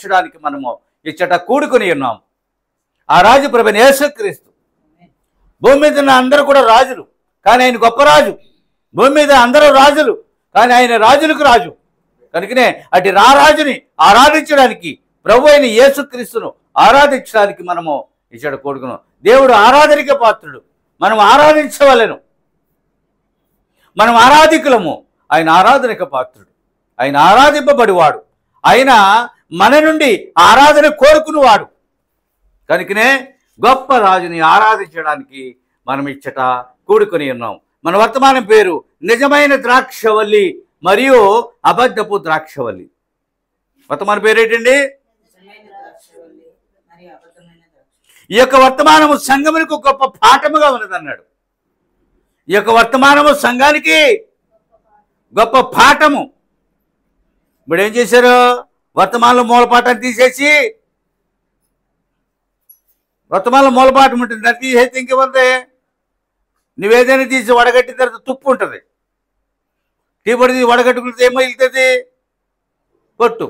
ఆరాధించడానికి మనము ఇచ్చట కూడుకొని ఉన్నాం. ఆ రాజు ప్రభువైన యేసుక్రీస్తు. భూమి మీద ఉన్న అందరూ కూడా రాజులు, కానీ ఆయన గొప్ప రాజు. భూమి మీద అందరూ రాజులు, కానీ ఆయన రాజులకు రాజు. కనుకనే అటు రారాజుని ఆరాధించడానికి, ప్రభు అయిన యేసుక్రీస్తును ఆరాధించడానికి మనము ఇచ్చట కూడుకున్నాం. దేవుడు ఆరాధనకి పాత్రుడు, మనం ఆరాధించవలెను. మనం ఆరాధికులము, ఆయన ఆరాధనకు పాత్రుడు, ఆయన ఆరాధింపబడివాడు, ఆయన మన నుండి ఆరాధన కోరుకునేవాడు. కనుకనే గొప్ప రాజుని ఆరాధించడానికి మనం ఇచ్చట కూడుకొని ఉన్నాం. మన వర్తమానం పేరు నిజమైన ద్రాక్షవల్లి మరియు అబద్ధపు ద్రాక్షవల్లి. వర్తమాన పేరు ఏంటండి? ఈ యొక్క వర్తమానము సంఘమునికి గొప్ప పాఠముగా ఉన్నదన్నాడు. ఈ యొక్క వర్తమానము సంఘానికి గొప్ప పాఠము. ఇప్పుడు ఏం చేశారు? వర్తమానంలో మూలపాఠాన్ని తీసేసి, వర్తమానంలో మూలపాఠం ఉంటుంది, దాన్ని తీసేస్తే ఇంకేముంది? నువ్వేదైనా తీసి వడగట్టిన తర్వాత తుప్పు ఉంటుంది. టీ పొడి వడగట్టుకుంటే ఏమో వెళ్తుంది? పొట్టు.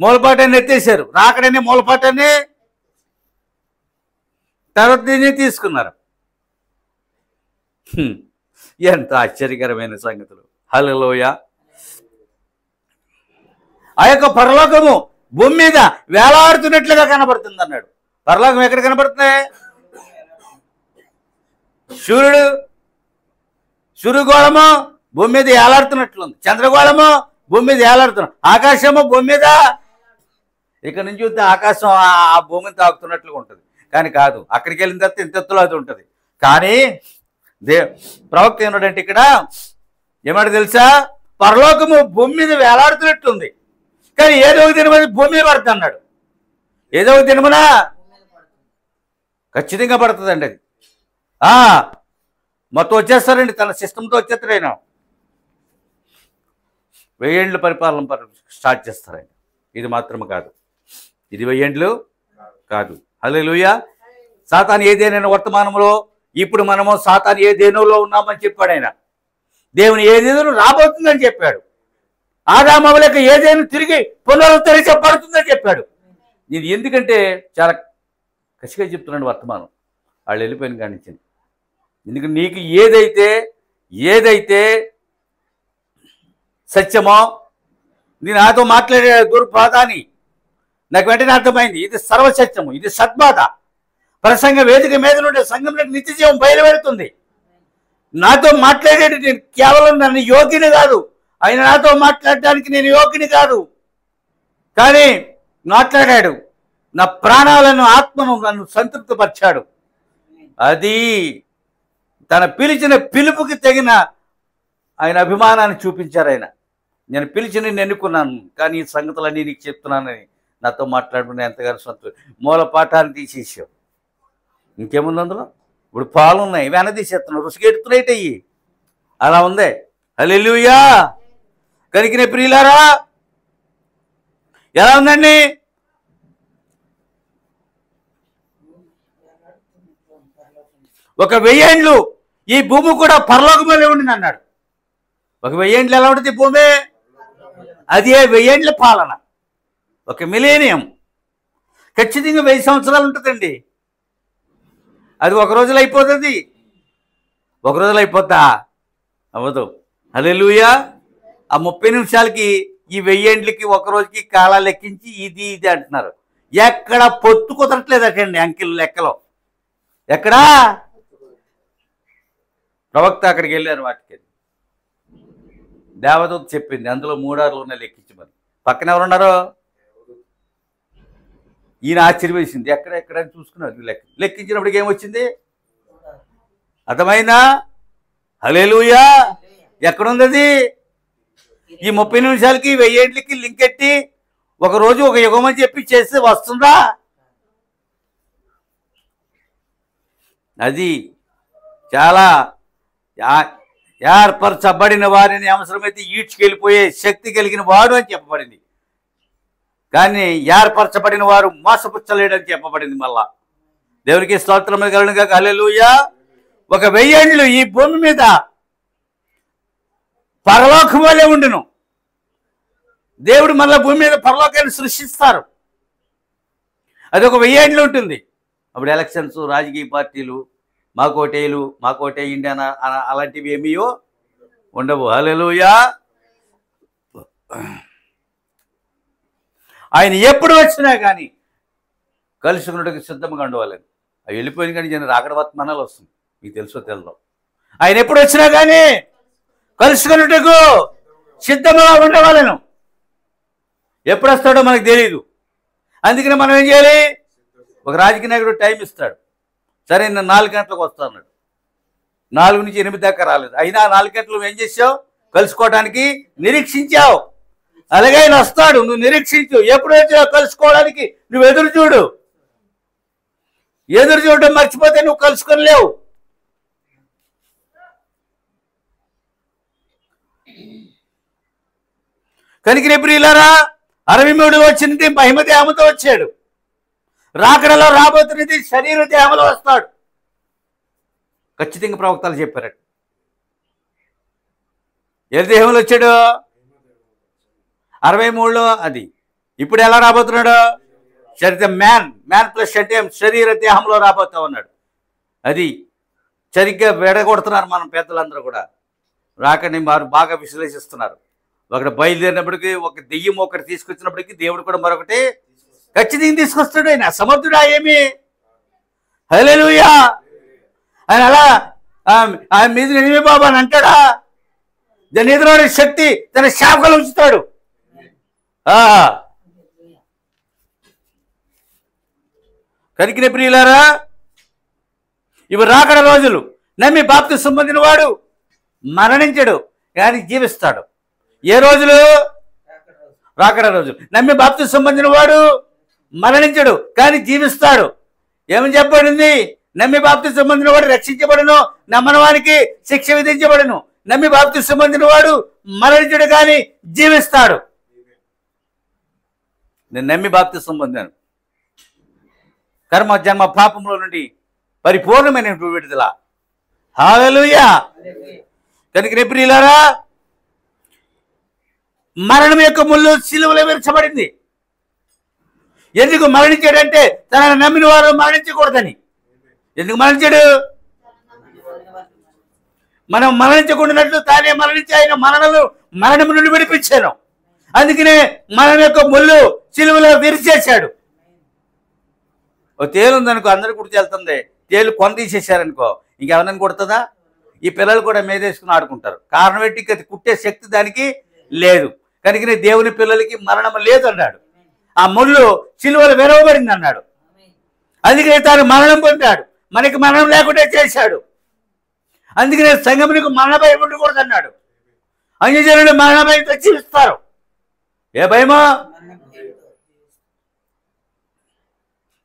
మూలపాఠాన్ని ఎత్తేసారు, రాకడనే మూలపాఠాన్ని తర్వాత దీన్ని తీసుకున్నారు. ఎంత ఆశ్చర్యకరమైన సంగతులు. హల్లెలూయా. ఆ యొక్క పరలోకము భూమి మీద వేలాడుతున్నట్లుగా కనబడుతుంది అన్నాడు. పరలోకం ఎక్కడ కనబడుతుంది? సూర్యగోళము భూమి మీద వేలాడుతున్నట్లుంది, చంద్రగోళము భూమి మీద వేలాడుతున్నాడు, ఆకాశము భూమి మీద. ఇక్కడ నుంచి చూస్తే ఆకాశం ఆ భూమిని తాకుతున్నట్లుగా ఉంటుంది, కానీ కాదు. అక్కడికి వెళ్ళిన తర్వాత ఇంత ఎత్తులో అది ఉంటుంది. కానీ ప్రవక్త ఏమన్నాడంటే ఇక్కడ ఏమంటే తెలుసా? పరలోకము భూమి మీద వేలాడుతున్నట్టుంది, కానీ ఏదో ఒక దినమ భూమి మీద పడుతుంది అన్నాడు. ఏదో ఒక దినమున ఖచ్చితంగా పడుతుందండి అది. మొత్తం వచ్చేస్తారండి, తన సిస్టంతో వచ్చేస్తారు. ఆయన 1000 ఏళ్ళ పరిపాలన స్టార్ట్ చేస్తారండి. ఇది మాత్రమే కాదు, ఇది 1000 ఏళ్ళు కాదు. హల్లెలూయా. సాతాను ఏదేనైనా వర్తమానంలో ఇప్పుడు మనము సాతాను ఏదేనోలో ఉన్నామని చెప్పాడు ఆయన. దేవుని ఏదేనో రాబోతుందని చెప్పాడు. ఆదామవలక ఏదేనో తిరిగి పునరుద్ధరించబడుతుందని చెప్పాడు. ఇది ఎందుకంటే చాలా కసిగా చెప్తున్నాడు వర్తమానం. వాళ్ళు వెళ్ళిపోయిన కానిచ్చింది. ఎందుకంటే నీకు ఏదైతే సత్యమో, నేను నాతో మాట్లాడే దుర్బాధ అని నాకు వెంటనే అర్థమైంది. ఇది సర్వసత్యము, ఇది సద్బాధ. ప్రసంగ వేదిక మీద నుండి సంఘంలోకి నిత్యజీవం బయలువెడుతుంది. నాతో మాట్లాడేది నేను కేవలం నన్ను యోగిని కాదు, ఆయన నాతో మాట్లాడడానికి నేను యోగిని కాదు, కానీ మాట్లాడాడు. నా ప్రాణాలను, ఆత్మను నన్ను సంతృప్తిపరిచాడు. అది తన పిలిచిన పిలుపుకి తగిన ఆయన అభిమానాన్ని చూపించారు. ఆయన నేను పిలిచి నేను ఎన్నుకున్నాను, కానీ ఈ సంగతులన్నీ నీకు చెప్తున్నానని నాతో మాట్లాడుకుని ఎంతగానో సంతోషం. మూల పాఠాన్ని తీసేసావు, ఇంకేముంది అందులో? ఇప్పుడు పాలు ఉన్నాయి, వెన తీసేస్తున్నావు, రుసుకెడుతున్నాయిట అయ్యి. అలా ఉంది. హల్లెలూయా. కనికిన ప్రియులారా ఎలా ఉందండి? ఒక 1000 ఏళ్ళు ఈ భూమి కూడా పరలోకమేలే ఉండింది అన్నాడు. ఒక 1000 ఏళ్ళు ఎలా ఉంటుంది భూమి? అదే 1000 ఏళ్ళ పాలన, ఒక మిలేనియం. ఖచ్చితంగా 1000 సంవత్సరాలు ఉంటుందండి. అది ఒక రోజులో అయిపోతుంది. ఒక రోజులో అయిపోతా అవ్వదు. హల్లెలూయా. ఆ 30 నిమిషాలకి ఈ 1000 ఏండ్లకి ఒక రోజుకి కాలాలు లెక్కించి ఇది అంటున్నారు. ఎక్కడ పొత్తు కుదరట్లేదటండి అంకెలు లెక్కలో. ఎక్కడా? ప్రవక్త అక్కడికి వెళ్ళారు, వాటికి దేవదూత చెప్పింది అందులో 3 ఆరులు ఉన్నాయి లెక్కించమని. పక్కన ఎవరున్నారు? ఈయన ఆశ్చర్యవేసింది. ఎక్కడని చూసుకున్నారు. లెక్కించినప్పటికి ఏమొచ్చింది? అర్థమైందా? హల్లెలూయా. ఎక్కడుంది అది? ఈ 30 నిమిషాలకి 1000 ఏండ్లకి లింక్ ఎట్టి ఒక రోజు ఒక యుగం అని చెప్పి చేస్తే వస్తుందా? అది చాలా ఏర్పరచబడిన వారిని అవసరమైతే ఈడ్చుకెళ్ళిపోయే శక్తి కలిగిన వాడు అని చెప్పబడింది. కానీ ఏర్పరచబడిన వారు మోసపుచ్చలేడని చెప్పబడింది. మళ్ళా దేవునికి స్తోత్రం కలుగునుగాక. హల్లెలూయా. ఒక 1000 ఏండ్లు ఈ భూమి మీద పరలోకం వలె ఉండును. దేవుడు మళ్ళీ భూమి మీద పరలోకాన్ని సృష్టిస్తారు. అది ఒక 1000 ఏళ్ళు ఉంటుంది. అప్పుడు ఎలక్షన్స్, రాజకీయ పార్టీలు, మాకోటేలు, మాకోటేయండి అని అలాంటివి ఏమీయో ఉండవు. హల్లెలూయా. ఆయన ఎప్పుడు వచ్చినా కానీ కలుసుకున్నట్టుకు సిద్ధంగా ఉండవాలని. అవి వెళ్ళిపోయిన కానీ నేను రాకడ వర్తమానాలు వస్తుంది, మీకు తెలుసో తెలదో. ఆయన ఎప్పుడు వచ్చినా కానీ కలుసుకున్నట్టుకు సిద్ధంగా ఉండవాలను. ఎప్పుడు వస్తాడో మనకు తెలియదు. అందుకని మనం ఏం చేయాలి? ఒక రాజకీయ నాయకుడు టైం ఇస్తాడు. సరే నేను 4 గంటలకు వస్తాను, 4 నుంచి 8 దాకా రాలేదు. అయినా 4 గంటలు నువ్వు ఏం చేసావు? కలుసుకోవడానికి నిరీక్షించావు. అలాగే ఆయన వస్తాడు, నువ్వు నిరీక్షించు. ఎప్పుడు వచ్చావు కలుసుకోవడానికి నువ్వు ఎదురు చూడు. ఎదురు చూడడం మర్చిపోతే నువ్వు కలుసుకొనిలేవు. కనుక ప్రియులారా, 63 వచ్చింది మహిమ దేహంతో వచ్చాడు. రాకడలో రాబోతున్నది శరీర దేహంలో వస్తాడు. ఖచ్చితంగా ప్రవక్తలు చెప్పారట. ఏ దేహంలో వచ్చాడు? 63లో అది. ఇప్పుడు ఎలా రాబోతున్నాడు? మ్యాన్ ప్లస్ శరీర దేహంలో రాబోతా ఉన్నాడు. అది సరిగ్గా వెడగొడుతున్నారు మనం పెద్దలందరూ కూడా. రాకని వారు బాగా విశ్లేషిస్తున్నారు. ఒకటి బయలుదేరినప్పటికీ ఒక దెయ్యం ఒకటి తీసుకొచ్చినప్పటికీ దేవుడు కూడా మరొకటి ఖచ్చితంగా తీసుకొస్తాడు. ఆయన సమర్థుడా ఏమి? హల్లెలూయా. ఆయన అలా ఆయన మీద నిజమే బాబు అని అంటాడా? దాని ఎదురు శక్తి తన శాఖలు ఉంచుతాడు. కనికిన ప్రియులారా, ఇవి రాకడ రోజులు. నమ్మి బాప్తిసం పొందిన వాడు మరణించడు కానీ జీవిస్తాడు. ఏ రోజులు? రాకడ రోజులు. నమ్మి బాప్తిసం పొందిన వాడు మరణించడు కానీ జీవిస్తాడు. ఏమని చెప్పబడింది? నమ్మి బాప్తిసం పొందిన వాడు రక్షించబడును, నమ్మని వానికి శిక్ష విధించబడును. నమ్మి బాప్తిసం పొందిన వాడు మరణించడు కానీ జీవిస్తాడు. నేను నమ్మి బాప్తిసం పొందాను. కర్మ జన్మ పాపంలో నుండి పరిపూర్ణమైనటువంటి విడుదల. హల్లెలూయా. కనుక ప్రియులారా, మరణం యొక్క ముళ్ళు సిలువలో విరచబడింది. ఎందుకు మరణించాడంటే తనను నమ్మిన వారు మరణించకూడదని. ఎందుకు మరణించాడు? మనం మరణించకుండానట్లు తానే మరణించి ఆయన మరణం నుండి విడిపించాను. అందుకనే మరణం యొక్క ముళ్ళు సిలువలో విరిచేశాడు. ఓ తేలు ఉందనుకో, అందరూ కుడిచి వెళ్తుంది. తేలు కొన తీసేశారనుకో, ఇంకెవరన్నా కుడుతుందా? ఈ పిల్లలు కూడా మేదేసుకుని ఆడుకుంటారు. కారణం ఏంటి? కుట్టే శక్తి దానికి లేదు. కనుక దేవుని పిల్లలకి మరణం లేదు అన్నాడు. ఆ ముళ్ళు సిలువలో విరవబడింది అన్నాడు. అందుకనే తాను మరణం పొందాడు, మనకి మరణం లేకుండా చేశాడు. అందుకనే సంఘమునికి మరణ భయం ఉండకూడదు అన్నాడు. అన్యజనులు మరణ భయంతో జీవిస్తారు. ఏ భయమో?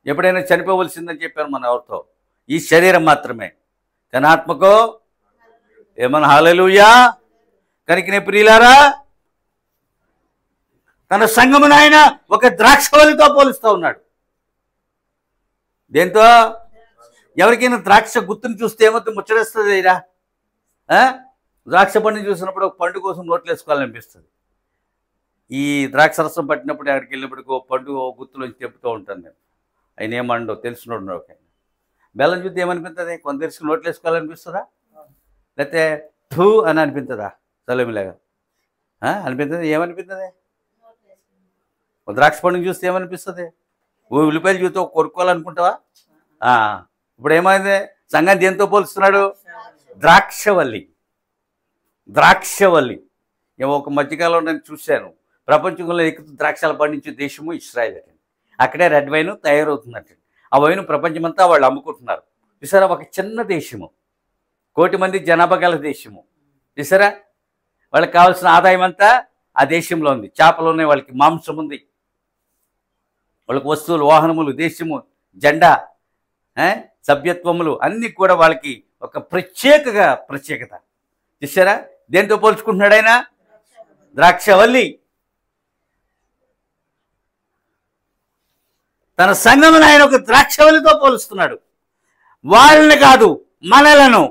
ఎప్పుడైనా చనిపోవలసిందని చెప్పారు మన ఎవరితో? ఈ శరీరం మాత్రమే, తన ఆత్మకో ఏమన్నా. హల్లెలూయా. కనుక ప్రియులారా, తన సంఘమును ఆయన ఒక ద్రాక్షవల్లితో పోలుస్తూ ఉన్నాడు. దేంతో? ఎవరికైనా ద్రాక్ష గుర్తుని చూస్తే ఏమవుతుంది? ముచ్చటేస్తుంది. ఇరా ద్రాక్ష పండుని చూసినప్పుడు ఒక పండు కోసం నోట్లు వేసుకోవాలనిపిస్తుంది. ఈ ద్రాక్ష రసం పట్టినప్పుడు అక్కడికి వెళ్ళినప్పుడు పండు గుర్తులోంచి తెప్పుతూ ఉంటాను నేను. ఆయన ఏమండో తెలిసినోడు. ఒక బెల్లం చూస్తే ఏమనిపిస్తుంది? కొంత తెరుచుకుని నోట్లు వేసుకోవాలనిపిస్తుందా? లేకపోతే ఠూ అని అనిపిస్తుందా? చలమిలాగా అనిపిస్తుంది. ఏమనిపిస్తుంది? ద్రాక్ష పండుగ చూస్తే ఏమనిపిస్తుంది? ఉల్లిపాయలు చూస్తే కొనుక్కోవాలనుకుంటావా? ఇప్పుడు ఏమైంది? సంఘాన్ని దేంతో పోలుస్తున్నాడు? ద్రాక్షవల్లి. ద్రాక్షవల్లి. ఒక మధ్యకాలంలో నేను చూశాను, ప్రపంచంలో ఎక్కువ ద్రాక్షలు పండించే దేశము ఇజ్రాయెల్. అక్కడే రెడ్ వైన్ తయారవుతుందంట. ఆ వైన్ ప్రపంచమంతా వాళ్ళు అమ్ముకుంటున్నారు. చూసారా? ఒక చిన్న దేశము, 1 కోటి మంది జనాభా గల దేశము. చూసారా? వాళ్ళకి కావాల్సిన ఆదాయం అంతా ఆ దేశంలో ఉంది. చేపలు ఉన్నాయి, వాళ్ళకి మాంసం ఉంది, వాళ్ళకి వస్తువులు, వాహనములు, దేశము, జెండా, సభ్యత్వములు అన్నీ కూడా వాళ్ళకి ఒక ప్రత్యేకత. చూసారా? దేంతో పోల్చుకుంటున్నాడు ఆయన? ద్రాక్షవల్లి. తన సంఘమును ఆయన ఒక ద్రాక్షవల్లితో పోలుస్తున్నాడు. వాళ్ళని కాదు, మనలను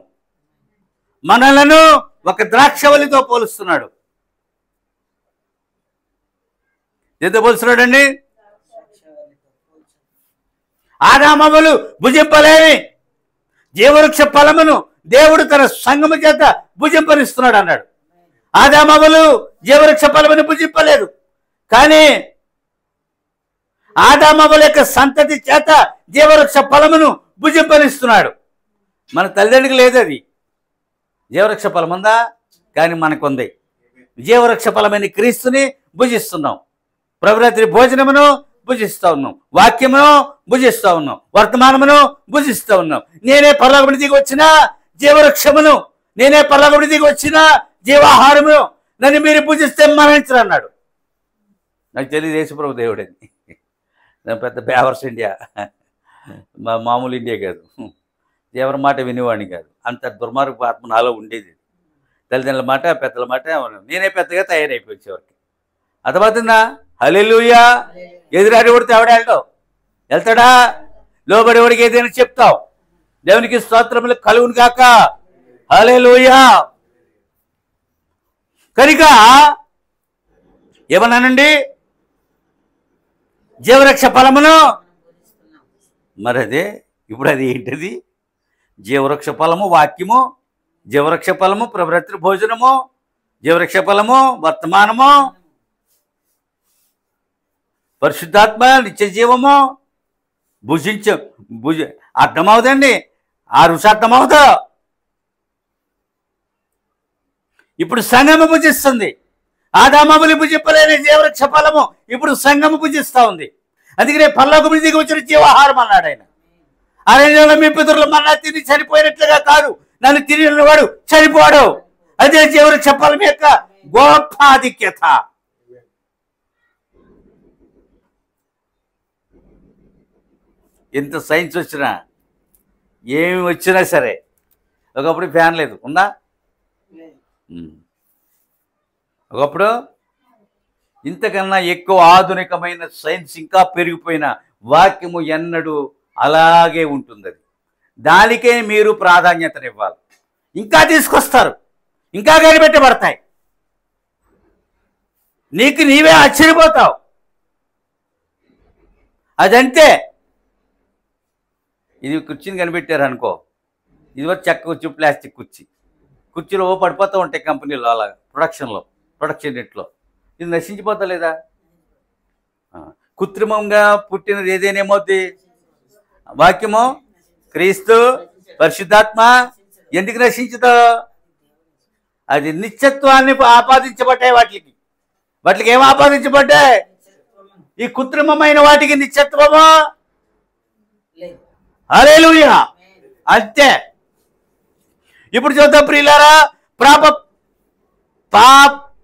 ఒక ద్రాక్షవల్లితో పోలుస్తున్నాడు. దేంతో పోల్చున్నాడండి? ఆదామవ్వలు భుజింపలేని జీవవృక్ష ఫలమును దేవుడు తన సంఘము చేత భుజింపనిస్తున్నాడు అన్నాడు. ఆదామవ్వలు జీవవృక్ష ఫలమును భుజింపలేదు, కానీ ఆదామవ్వల యొక్క సంతతి చేత జీవవృక్ష ఫలమును భుజింపనిస్తున్నాడు. మన తల్లిదండ్రులకు లేదు అది. జీవవృక్ష ఫలం ఉందా? కానీ మనకుంది. జీవవృక్ష ఫలమైన క్రీస్తుని భుజిస్తున్నాం. ప్రభురాత్రి భోజనమును భుజిస్తూ ఉన్నాం, వాక్యమును భుజిస్తూ ఉన్నాం, వర్తమానమును భుజిస్తూ ఉన్నాం. నేనే పరలోకమును దిగి వచ్చిన జీవవృక్షమును, నేనే పరలోకమును దిగి వచ్చిన జీవాహారమును, నన్ను మీరు భుజిస్తే మరణించరు అన్నాడు. నాకు తెలియదు యేసుప్రభు దేవుడని. పెద్ద బేవర్స్ ఇండియా, మామూలు ఇండియా కాదు. ఎవరి మాట వినేవాడిని కాదు. అంత దుర్మార్గపు ఆత్మ నాలో ఉండేది. తల్లిదండ్రుల మాట, పెద్దల మాట, నేనే పెద్దగా తయారైపోయి చివరికి. అర్థమవుతుందా? హల్లెలూయా. ఎదురాడి కొడితే ఎవడ వెళ్తాడా? లోబడి వాడికి ఏదైనా చెప్తావు. దేవునికి స్తోత్రములు కలుగును గాక. హల్లెలూయా. కనుక ఏమన్నానండి? జీవవృక్ష ఫలమును. మరి అదే ఇప్పుడు అది ఏంటది? జీవవృక్ష ఫలము వాక్యము, జీవవృక్ష ఫలము ప్రభురాత్రి భోజనము, జీవవృక్ష ఫలము వర్తమానము, పరిశుద్ధాత్మ నిత్య జీవము. అర్థమవుదండి? ఆ రుచి అర్థమవుతా. ఇప్పుడు సంఘము భుజిస్తుంది. ఆదామవ్వలు భుజింపలేని జీవవృక్ష ఫలము ఇప్పుడు సంఘము భుజిస్తూ ఉంది. అందుకనే పరలోకము దిగి వచ్చిన జీవాహారం అన్నాడు ఆయన. అరణ్యంలో మీ పితరులు మన్నా తిని చనిపోయినట్లుగా కాదు, నన్ను తిరిగిన వాడు చనిపోడు. అదే జీవవృక్ష ఫలం యొక్క గొప్ప ఆధిక్యత. ఎంత సైన్స్ వచ్చినా, ఏమి వచ్చినా సరే, ఒకప్పుడు ఫ్యాన్ లేదు, ఉందా? ఒకప్పుడు ఇంతకన్నా ఎక్కువ ఆధునికమైన సైన్స్ ఇంకా పెరిగిపోయిన వాక్యము ఎన్నడూ అలాగే ఉంటుంది. అది దానికే మీరు ప్రాధాన్యతనివ్వాలి. ఇంకా తీసుకొస్తారు, ఇంకా కనిపెట్టబడతాయి. నీకు నీవే ఆశ్చర్యపోతావు. అదంతే. ఇది కుర్చీని కనిపెట్టారు అనుకో, ఇది వరకు చెక్క కుర్చీ, ప్లాస్టిక్ కుర్చీ. కుర్చీలో పడిపోతూ ఉంటాయి కంపెనీలో, అలాగా ప్రొడక్షన్ రేట్లో. ఇది నశించిపోతలేదా? కృత్రిమంగా పుట్టినది ఏదైనా ఏమవుద్ది? వాక్యము, క్రీస్తు, పరిశుద్ధాత్మ ఎందుకు నశించుతో? అది నిత్యత్వాన్ని ఆపాదించబడ్డాయి. వాటికి ఏం ఆపాదించబడ్డాయి? ఈ కృత్రిమమైన వాటికి నిత్యత్వము. హల్లెలూయా. అంతే. ఇప్పుడు చూద్దాం ప్రియులారా,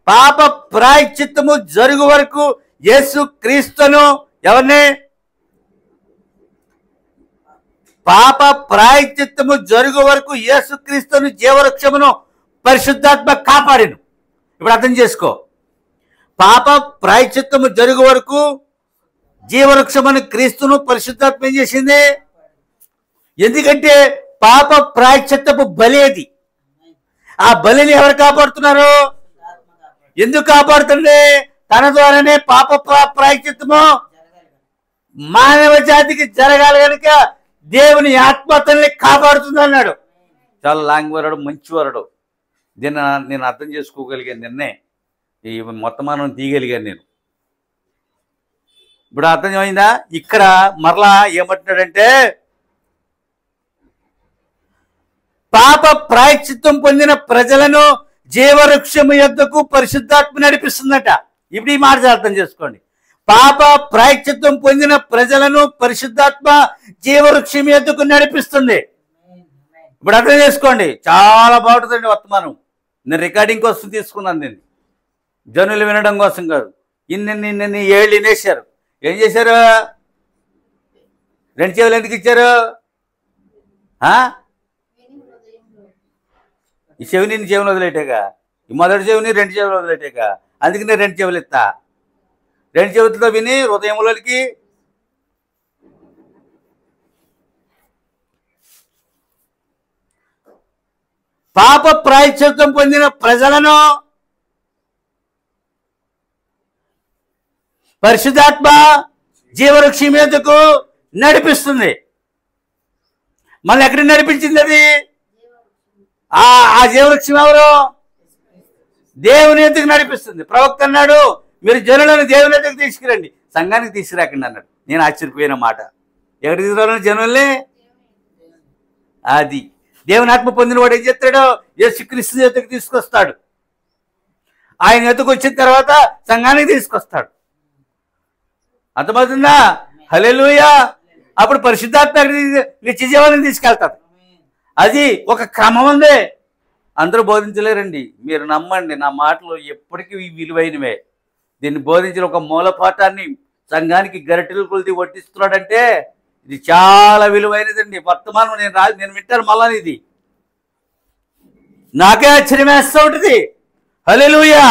పాప ప్రాయశ్చిత్తము జరుగు వరకు యేసు క్రీస్తును, ఎవరిని? పాప ప్రాయశ్చిత్తము జరుగు వరకు యేసు క్రీస్తును, జీవవృక్షమును పరిశుద్ధాత్మ కాపాడిను. ఇప్పుడు అర్థం చేసుకో. పాప ప్రాయశ్చిత్తము జరుగు వరకు జీవవృక్షమును క్రీస్తును పరిశుద్ధాత్మ ఏం చేసింది? ఎందుకంటే పాప ప్రాయశ్చిత్తపు బలేది. ఆ బలిని ఎవరు కాపాడుతున్నారు? ఎందుకు కాపాడుతుంది? తన ద్వారానే పాప ప్రాయశ్చిత్తము మానవ జాతికి జరగాలి కనుక దేవుని ఆత్మతల్ని కాపాడుతుంది అన్నాడు. చాలా లాంగ్ వరడు, మంచి వరడు. దీన్ని నేను అర్థం చేసుకోగలిగాను. నిన్నే ఈ మొత్తమానం తీయగలిగాను నేను. ఇప్పుడు అర్థమైందా? ఇక్కడ మరలా ఏమంటున్నాడంటే, పాప ప్రాయశ్చిత్తం పొందిన ప్రజలను జీవవృక్షము యొద్దకు పరిశుద్ధాత్మ నడిపిస్తుందట. ఇప్పుడు ఈ మాట అర్థం చేసుకోండి. పాప ప్రాయశ్చిత్తం పొందిన ప్రజలను పరిశుద్ధాత్మ జీవవృక్షం యొద్దకు నడిపిస్తుంది. ఇప్పుడు అర్థం చేసుకోండి. చాలా బాగుంటుందండి వర్తమానం. నేను రికార్డింగ్ కోసం తీసుకున్నాను, నేను జనులు వినడం కోసం కాదు. ఇన్ని ఏళ్ళు వినేశారు. ఏం చేశారు? 2 చెవులు ఎందుకు ఇచ్చారు? ఈ చెవిని చెవులు వదిలేటేగా, ఈ మొదటి చెవిని 2 చెవులు వదిలేటేగా. అందుకనే 2 చెవులు ఇస్తా. 2 చెవులతో విని హృదయంలోకి పాప ప్రాయశ్చిత్తం పొందిన ప్రజలను పరిశుద్ధాత్మ జీవవృక్షం మీదకు నడిపిస్తుంది. మళ్ళీ ఎక్కడికి నడిపించింది అది? ఆ జీవవృక్షం ఎవరు? దేవుని ఎద్దుకు నడిపిస్తుంది. ప్రవక్త అన్నాడు, మీరు జనులను దేవుని ఎద్దుకు తీసుకురండి, సంఘానికి తీసుకురాకండి అన్నాడు. నేను ఆశ్చర్యపోయిన మాట. ఎక్కడికి తీసుకురావాలని? జనుల్ని. అది దేవుని ఆత్మ పొందిన వాడు ఏం చేస్తాడో యేసుక్రీస్తు ఎద్దుకు తీసుకొస్తాడు. ఆయన ఎద్దుకు వచ్చిన తర్వాత సంఘానికి తీసుకొస్తాడు. అర్థమవుతుందా? హల్లెలూయా. అప్పుడు పరిశుద్ధాత్మ నిత్య జీవాన్ని తీసుకెళ్తాడు. అది ఒక క్రమం ఉంది. అందరూ బోధించలేరండి. మీరు నమ్మండి, నా మాటలు ఎప్పటికీ విలువైనవే. దీన్ని బోధించిన ఒక మూలపాఠాన్ని సంఘానికి గరిటెలు కొలిది వడ్డిస్తున్నాడంటే ఇది చాలా విలువైనదండి. వర్తమానం నేను వింటాను. మళ్ళా ఇది నాకే ఆశ్చర్యం వేస్తూ ఉంటుంది. హల్లెలూయా.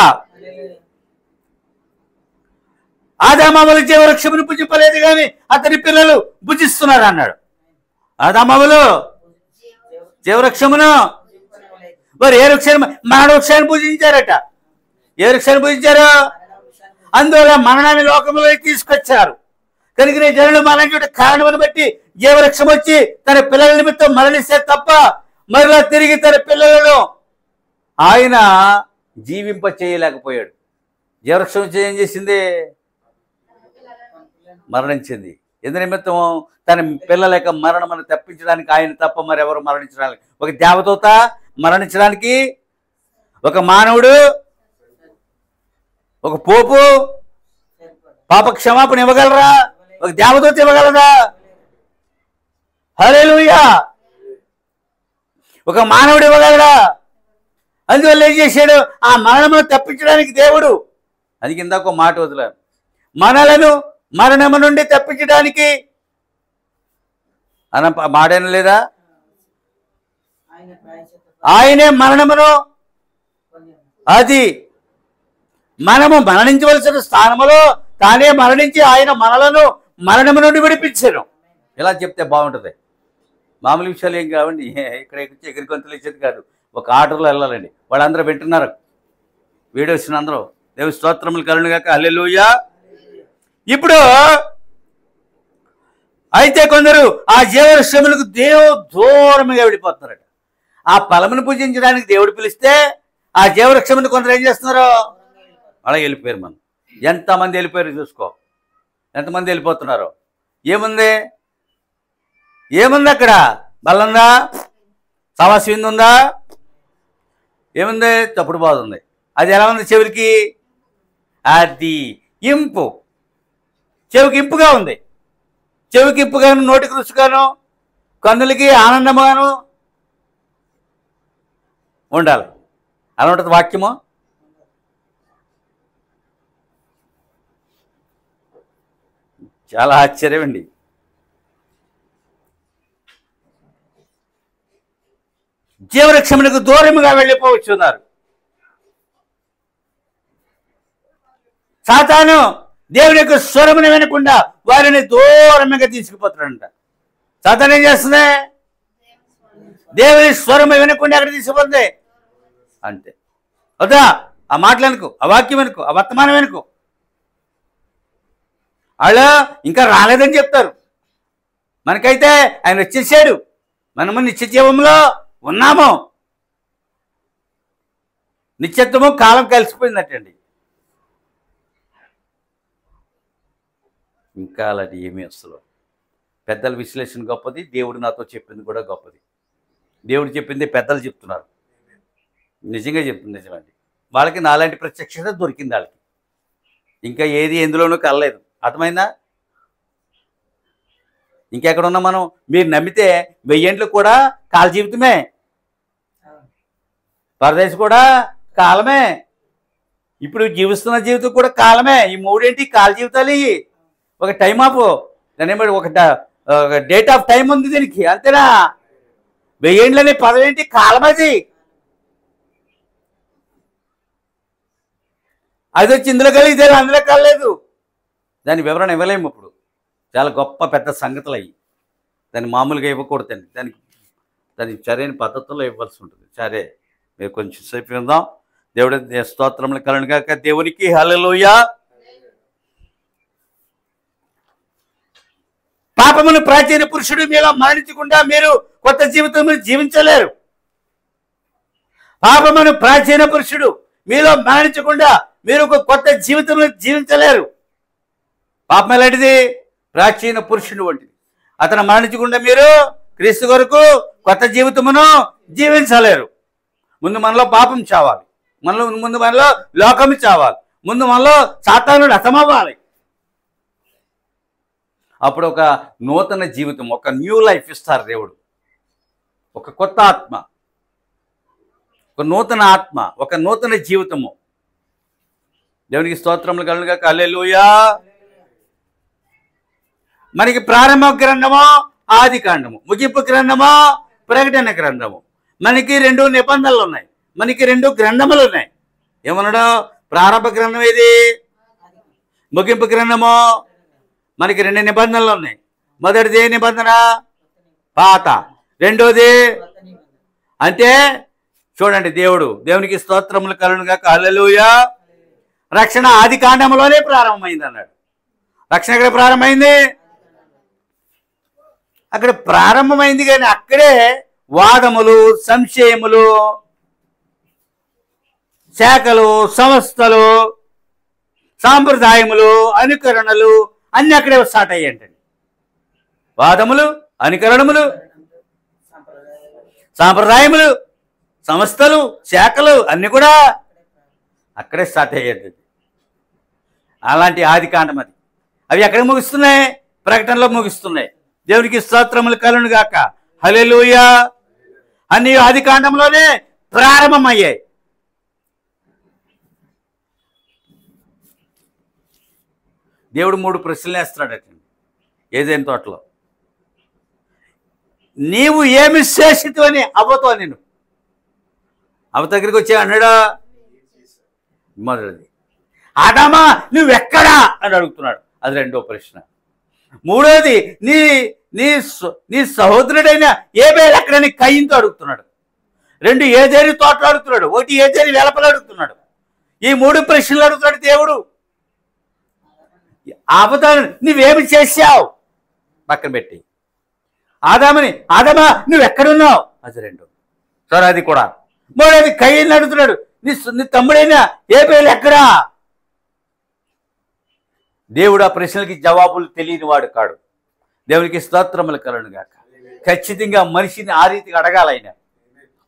ఆదామావులు జీవవృక్షమును భుజింపలేదు కానీ అతని పిల్లలు భుజిస్తున్నారు అన్నాడు. ఆదామావులు జీవవృక్షమును, మరి ఏ వృక్షాన్ని? మరణ వృక్షాన్ని పూజించారట. ఏ వృక్షాన్ని పూజించారు? అందువల్ల మరణాన్ని లోకంలోకి తీసుకొచ్చారు. కనుక జనులు మరణించే కారణాన్ని బట్టి జీవవృక్షం వచ్చి తన పిల్లల నిమిత్తం మరణిస్తే తప్ప మరలా తిరిగి తన పిల్లలను ఆయన జీవింప చేయలేకపోయాడు. జీవవృక్షం వచ్చి ఏం చేసింది? మరణించింది. ఎందు నిమిత్తం? తన పిల్లల యొక్క మరణమును తప్పించడానికి ఆయన తప్ప మరెవరు మరణించడానికి. ఒక దేవదూత మరణించడానికి, ఒక మానవుడు, ఒక పోపు పాప క్షమాపణ ఇవ్వగలరా? ఒక దేవదూత ఇవ్వగలరా? హల్లెలూయా. ఒక మానవుడు ఇవ్వగలరా? అందువల్ల ఏం చేశాడు? ఆ మరణమును తప్పించడానికి దేవుడు, అది కింద ఒక మాట వదిలారు, మనలను మరణము నుండి తప్పించడానికి అన మాడేన లేదా? ఆయనే మరణమును, అది మనము మరణించవలసిన స్థానములో తానే మరణించి ఆయన మనలను మరణము నుండి విడిపించారు. ఇలా చెప్తే బాగుంటుంది. మామూలు విషయాలు ఏం కావండి. ఇక్కడ ఎగిరి గొంతులు ఇచ్చేది కాదు. ఒక ఆర్డర్లో వెళ్ళాలండి. వాళ్ళందరూ వింటున్నారు, వీడియోస్ అందరూ. దేవుని స్తోత్రములు కలుగునుగాక. హల్లెలూయా. ఇప్పుడు అయితే కొందరు ఆ జీవవృక్షములకు దూరంగా వెళ్ళిపోతున్నారట. ఆ ఫలమును పూజించడానికి దేవుడు పిలిస్తే ఆ జీవవృక్షమును కొందరు ఏం చేస్తున్నారు? అలా వెళ్ళిపోయారు. మనం ఎంతమంది వెళ్ళిపోయారు చూసుకో. ఎంతమంది వెళ్ళిపోతున్నారు? ఏముంది? ఏముంది అక్కడ? బల్లందా? సవాసి విందు ఉందా? ఏముంది? తప్పుడు బాధ ఉంది. అది ఎలా ఉంది చెవులకి? అది ఇంపు, చెవికి ఇంపుగా ఉంది. చెవికి ఇంపుగాను, నోటికి రుచిగాను, కన్నులకి ఆనందముగాను ఉండాలి. అలా ఉంటుంది వాక్యము. చాలా ఆశ్చర్యం అండి. జీవవృక్షములకు దూరముగా వెళ్ళిపోవచ్చున్నారు. సాతాను దేవుని యొక్క స్వరమును వినకుండా వారిని దూరంగా తీసుకుపోతున్నాడంట. సాతాను ఏం చేస్తుంది? దేవుని స్వరము వినకుండా ఎక్కడ తీసుకుపోతుంది అంతే. వద్దా? ఆ మాటలు అనుకో, ఆ వాక్యం అనుకో, ఆ వర్తమానం అనుకో. వాళ్ళు ఇంకా రాలేదని చెప్తారు. మనకైతే ఆయన వచ్చేసాడు, మనము నిత్య జీవంలో ఉన్నాము. నిత్యత్వము కాలం కలిసిపోయిందటండి. ఇంకా అలాంటి ఏమీ అసలు. పెద్దల విశ్లేషణ గొప్పది, దేవుడు నాతో చెప్పింది కూడా గొప్పది. దేవుడు చెప్పింది పెద్దలు చెప్తున్నారు. నిజంగా చెప్తుంది, నిజమండి. వాళ్ళకి నాలాంటి ప్రత్యక్షత దొరికింది. వాళ్ళకి ఇంకా ఏది ఎందులోనూ కలలేదు. అర్థమైందా? ఇంకెక్కడ ఉన్నాం మనం? మీరు నమ్మితే 1000 ఏండ్లు కూడా కాల జీవితమే, పరదేశం కూడా కాలమే, ఇప్పుడు జీవిస్తున్న జీవితం కూడా కాలమే. ఈ 3 ఏంటి? కాల జీవితాలు. ఇవి ఒక టైం ఆఫ్, దాని ఒక డేట్ ఆఫ్ టైం ఉంది దీనికి, అంతేనా? 1000 ఏండ్లనే పదం ఏంటి? కాలం. అది వచ్చి ఇందులో కలిగితే అందులో కలలేదు. దాని వివరణ ఇవ్వలేము ఇప్పుడు. చాలా గొప్ప పెద్ద సంగతులు అయ్యి. దాన్ని మామూలుగా ఇవ్వకూడదండి. దానికి సరైన పద్ధతుల్లో ఇవ్వాల్సి ఉంటుంది. సరే, మీరు కొంచెం సేపు విందాం. దేవుడి స్తోత్రములు కలుగునుగాక. దేవునికి హల్లెలూయా. పాపమును ప్రాచీన పురుషుడు మీలో మరణించకుండా మీరు కొత్త జీవితం జీవించలేరు. పాపమును ప్రాచీన పురుషుడు మీలో మరణించకుండా మీరు ఒక కొత్త జీవితం జీవించలేరు. పాపం ఎలాంటిది? ప్రాచీన పురుషుడు వంటిది. అతను మరణించకుండా మీరు క్రీస్తు కొరకు కొత్త జీవితమును జీవించలేరు. ముందు మనలో పాపం చావాలి, ముందు మనలో లోకము చావాలి, ముందు మనలో సాతానుడు హతమవ్వాలి. అప్పుడు ఒక నూతన జీవితం, ఒక న్యూ లైఫ్ ఇస్తారు దేవుడు. ఒక కొత్త ఆత్మ, ఒక నూతన ఆత్మ, ఒక నూతన జీవితము. దేవునికి స్తోత్రములు కలుగునుగాక. హల్లెలూయా. మనకి ప్రారంభ గ్రంథము ఆది కాండము, ముగింపు గ్రంథము ప్రకటన గ్రంథము. మనకి 2 నిబంధనలు ఉన్నాయి, మనకి 2 గ్రంథములు ఉన్నాయి. ఏమన్నాడు? ప్రారంభ గ్రంథం ఏది? ముగింపు గ్రంథము. మనకి 2 నిబంధనలు ఉన్నాయి. మొదటిది ఏ నిబంధన? పాత. రెండోది అంటే చూడండి, దేవునికి స్తోత్రములు కలుగునుగాక. హల్లెలూయా. రక్షణ ఆది కాండంలోనే ప్రారంభమైంది అన్నాడు. రక్షణ ఎక్కడ ప్రారంభమైంది? అక్కడ ప్రారంభమైంది, కానీ అక్కడే వాదములు, సంశయములు, శాఖలు, సంస్థలు, సాంప్రదాయములు, అనుకరణలు అన్నీ అక్కడే స్టార్ట్ అయ్యాయంటండి. వాదములు, అనుకరణములు, సాంప్రదాయములు, సంస్థలు, శాఖలు అన్నీ కూడా అక్కడే స్టార్ట్ అయ్యేది. అలాంటి ఆది కాండం అది. అవి ఎక్కడ ముగిస్తున్నాయి? ప్రకటనలో ముగిస్తున్నాయి. దేవునికి స్తోత్రములు కలుగునుగాక. హల్లెలూయా. అన్ని ఆది కాండంలోనే ప్రారంభమయ్యాయి. దేవుడు 3 ప్రశ్నలు వేస్తున్నాడట ఏదైనా తోటలో. నీవు ఏమి శేషితు అని అవ్వతో, నేను అవ్వ దగ్గరికి వచ్చా అన్నాడా? మొదటిది. ఆదామా నువ్వెక్కడా అని అడుగుతున్నాడు, అది 2వ ప్రశ్న. మూడోది నీ నీ నీ సహోదరుడైన ఏబేలు ఎక్కడని కయ్యంతో అడుగుతున్నాడు. 2 ఏదేరి తోటలు అడుగుతున్నాడు, 1 ఏదేరి వెలపలు అడుగుతున్నాడు. ఈ 3 ప్రశ్నలు అడుగుతున్నాడు దేవుడు. ఆపదాను నువ్వేమి చేశావు పక్కన పెట్టి, ఆదామా నువ్వెక్కడున్నావు, అది 2. సరే, అది కూడా. మూడోది కయ్యని అడుగుతున్నాడు, నీ తమ్ముడైనా ఏబేలు ఎక్కడా? దేవుడు ఆ ప్రశ్నలకి జవాబులు తెలియని వాడు కాడు. దేవునికి స్తోత్రములు కలుగునుగాక. ఖచ్చితంగా మనిషిని ఆ రీతిగా అడగాలైనా.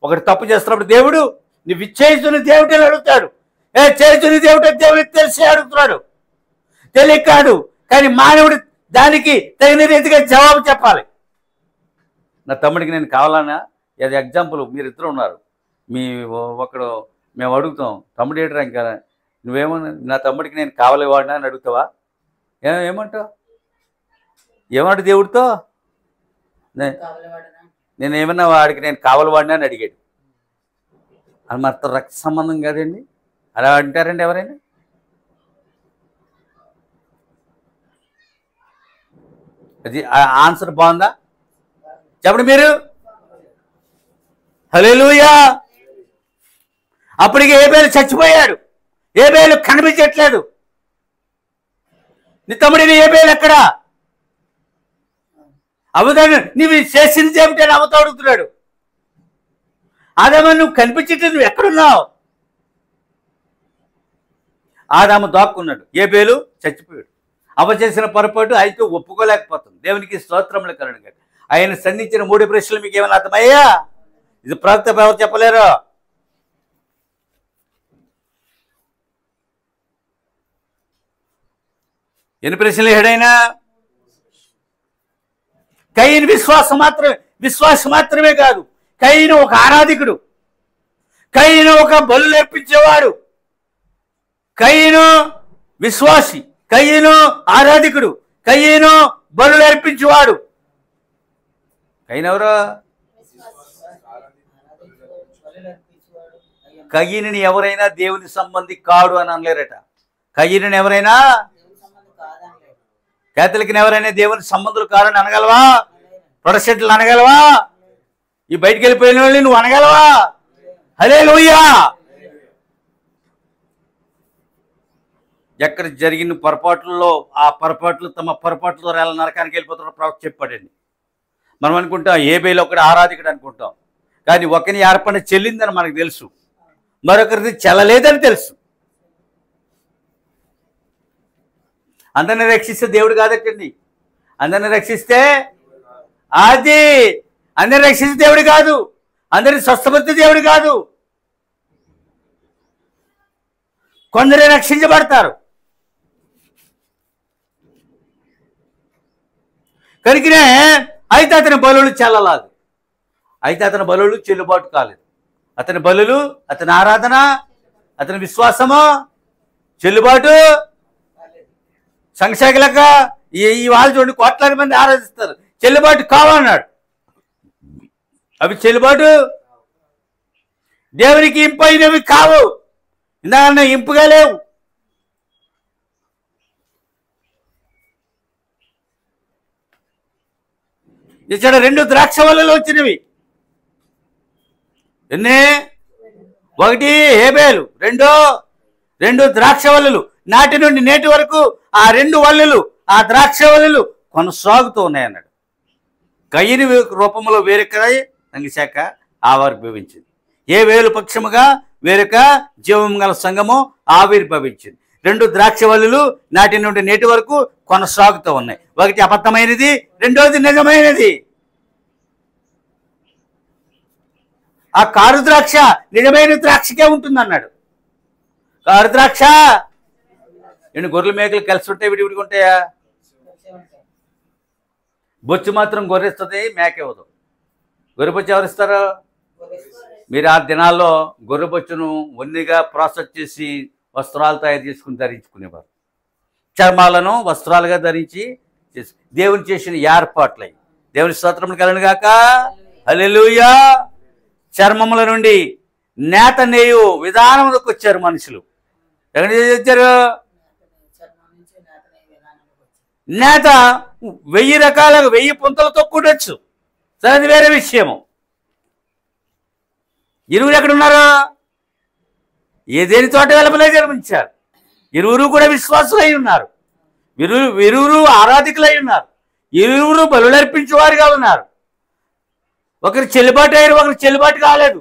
ఒకటి తప్పు చేస్తున్నప్పుడు దేవుడు నువ్వు ఇచ్చేస్తున్న దేవుడిని అడుగుతాడు. చేస్తున్న దేవుడు దేవుడికి తెలిసి అడుగుతున్నాడు, తెలియకాడు. కానీ మానవుడు దానికి తగిన రీతిగా జవాబు చెప్పాలి. నా తమ్ముడికి నేను కావాలన్నా, అది ఎగ్జాంపుల్, మీరిద్దరు ఉన్నారు, ఒకడు మేము అడుగుతాం, తమ్ముడు ఏంటరా ఇంకా నువ్వేమన్నా నా తమ్ముడికి నేను కావాలి వాడినా అని అడుగుతావా? ఏమంటావు? ఏమంట దేవుడితో? నేను ఏమన్నా వాడికి నేను కావాలి వాడినా అని అడిగాడు. అది మనతో రక్త సంబంధం కాదండి. అలా అంటారండి ఎవరైనా? అది ఆన్సర్ బాగుందా చెప్పండి మీరు. హల్లెలూయా. అప్పటికి ఏబేలు చచ్చిపోయాడు, ఏబేలు కనిపించట్లేదు. నీ తమ్ముడిని ఏబేలు ఎక్కడా? అవదాను నీవు చేసింది ఏమిటి అని అవతో అడుగుతున్నాడు. ఆదాము నువ్వు కనిపించట్లేదు, నువ్వు ఎక్కడున్నావు? ఆదాము దాక్కున్నాడు, ఏబేలు చచ్చిపోయాడు. అవ చేసిన పొరపాటు అయితే ఒప్పుకోలేకపోతుంది. దేవునికి స్తోత్రములు కలుగునుగాక. ఆయన సంధించిన 3 ప్రశ్నలు మీకు ఏమైనా అర్థమయ్యా? ఇది ప్రవక్త ఎవరు చెప్పలేరు. ఎన్ని ప్రశ్నలు ఏడైనా? కయీను విశ్వాసం మాత్రమే కాదు, కయీను ఒక ఆరాధికుడు, కయీను ఒక బలు నేర్పించేవాడు, కయీను విశ్వాసి, కయీను ఆరాధికుడు, కయీను బలు నేర్పించేవాడు. కయీను ఎవరు? కయీనుని ఎవరైనా దేవుని సంబంధి కాడు అని అనలేరట. కయీనుని ఎవరైనా, కేథలిక్ని ఎవరైనా దేవుని సంబంధులు కాదని అనగలవా? ప్రొటెస్టెంట్లు అనగలవా? ఈ బయటికి వెళ్ళిపోయిన వాళ్ళని నువ్వు అనగలవా? హల్లెలూయా. ఎక్కడ జరిగిన పొరపాట్లలో ఆ పొరపాట్లు తమ పొరపాట్ల ద్వారా ఎలా నరకానికి వెళ్ళిపోతారో ప్రవక్త చెప్పాడండి. మనం అనుకుంటాం ఏబేలు ఒకటి ఆరాధికుడు అనుకుంటాం, కానీ ఒకని అర్పణ చెల్లిందని మనకు తెలుసు, మరొకరిది చెల్లలేదని తెలుసు. అందరిని రక్షిస్తే దేవుడు కాదటండి. అందరిని రక్షిస్తే అది అందరిని రక్షిస్తే దేవుడు కాదు, అందరిని స్వస్థపరిస్తే దేవుడు కాదు. కొందరే రక్షించబడతారు. కనుకనే అయితే అతని బలులు చెల్లలేదు, అయితే అతని బలులు చెల్లుబాటు కాలేదు. అతని బలులు, అతని ఆరాధన, అతని విశ్వాసము చెల్లుబాటు. సంక్షేకలక ఈ వాళ్ళు చూడండి, కోట్లాది మంది ఆరాధిస్తారు, చెల్లుబాటు కావన్నాడు. అవి చెల్లుబాటు దేవునికి ఇంపైనవి కావు, ఇందాక ఇంపుగా లేవు. ఇక్కడ 2 ద్రాక్ష వల్లలు వచ్చినవి. ఎన్ని? 1 హేబేలు, 2 ద్రాక్ష వల్లలు. నాటి నుండి నేటి వరకు ఆ 2 వల్లలు, ఆ ద్రాక్ష వల్లలు కొనసాగుతూ ఉన్నాయన్నాడు. కయ్యని రూపంలో వేరొక శాఖ ఆవిర్భవించింది. ఏ వేలు పక్షముగా వేరొక జీవం గల సంఘము ఆవిర్భవించింది. 2 ద్రాక్ష వల్లులు నాటి నుండి నేటి వరకు కొనసాగుతూ ఉన్నాయి. 1 అబద్ధమైనది, 2వది నిజమైనది. ఆ కారు ద్రాక్ష నిజమైన ద్రాక్షకే ఉంటుంది అన్నాడు. కారు ద్రాక్ష గొర్రెల మేకలు కలిసి ఉంటాయి, విడివిడిగా ఉంటాయా? బొచ్చు మాత్రం గొర్రెస్తుంది, మేక ఇవ్వదు. గొర్రెబొచ్చు ఎవరిస్తారు? మీరు ఆ దినాల్లో గొర్రెబొచ్చును వన్నిగా ప్రాసెస్ చేసి వస్త్రాలు తయారు చేసుకుని ధరించుకునేవారు. చర్మాలను వస్త్రాలుగా ధరించి దేవుని చేసిన ఏర్పాట్లయి. దేవుని స్తోత్రములు కలుగును గాక. హల్లెలూయా. చర్మముల నుండి నేత నేయు విధానములకు వచ్చారు మనుషులు. ఎక్కడి నుంచి వచ్చారు? నేత 1000 రకాలుగా 1000 పుంతలతో కూడొచ్చు, సరే అది వేరే విషయము. ఇరువురు ఎక్కడున్నారు? ఏదేని తోట వెలపలే జన్మించారు. ఇరువురు కూడా విశ్వాసులై ఉన్నారు, ఇరువురు ఆరాధికులై ఉన్నారు, ఇరువురు బలులర్పించేవారుగా ఉన్నారు. ఒకరు చెల్లుబాటు అయ్యారు, ఒకరు చెల్లుబాటు కాలేదు.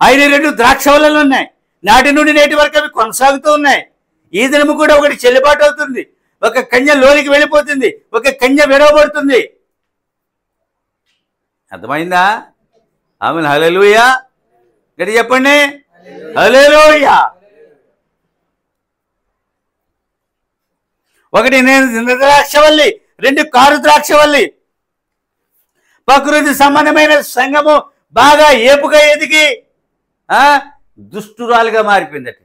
ఆయన 2 ద్రాక్ష వల్లలు ఉన్నాయి, నాటి నుండి నేటి వరకు అవి కొనసాగుతూ ఉన్నాయి. ఈ దినము కూడా ఒకటి చెల్లుబాటు అవుతుంది, ఒక కన్య లోనికి వెళ్ళిపోతుంది, ఒక కన్య విడవబడుతుంది. అర్థమైందా? ఆమె హల్లెలూయా గట్టి చెప్పండి, హల్లెలూయా. 1 నేను ద్రాక్షవల్లి, 2 కారు ద్రాక్షవల్లి. ప్రకృతి సంబంధమైన సంఘము బాగా ఏపుగా ఎదిగి దుష్టురాలుగా మారిపోయిందట.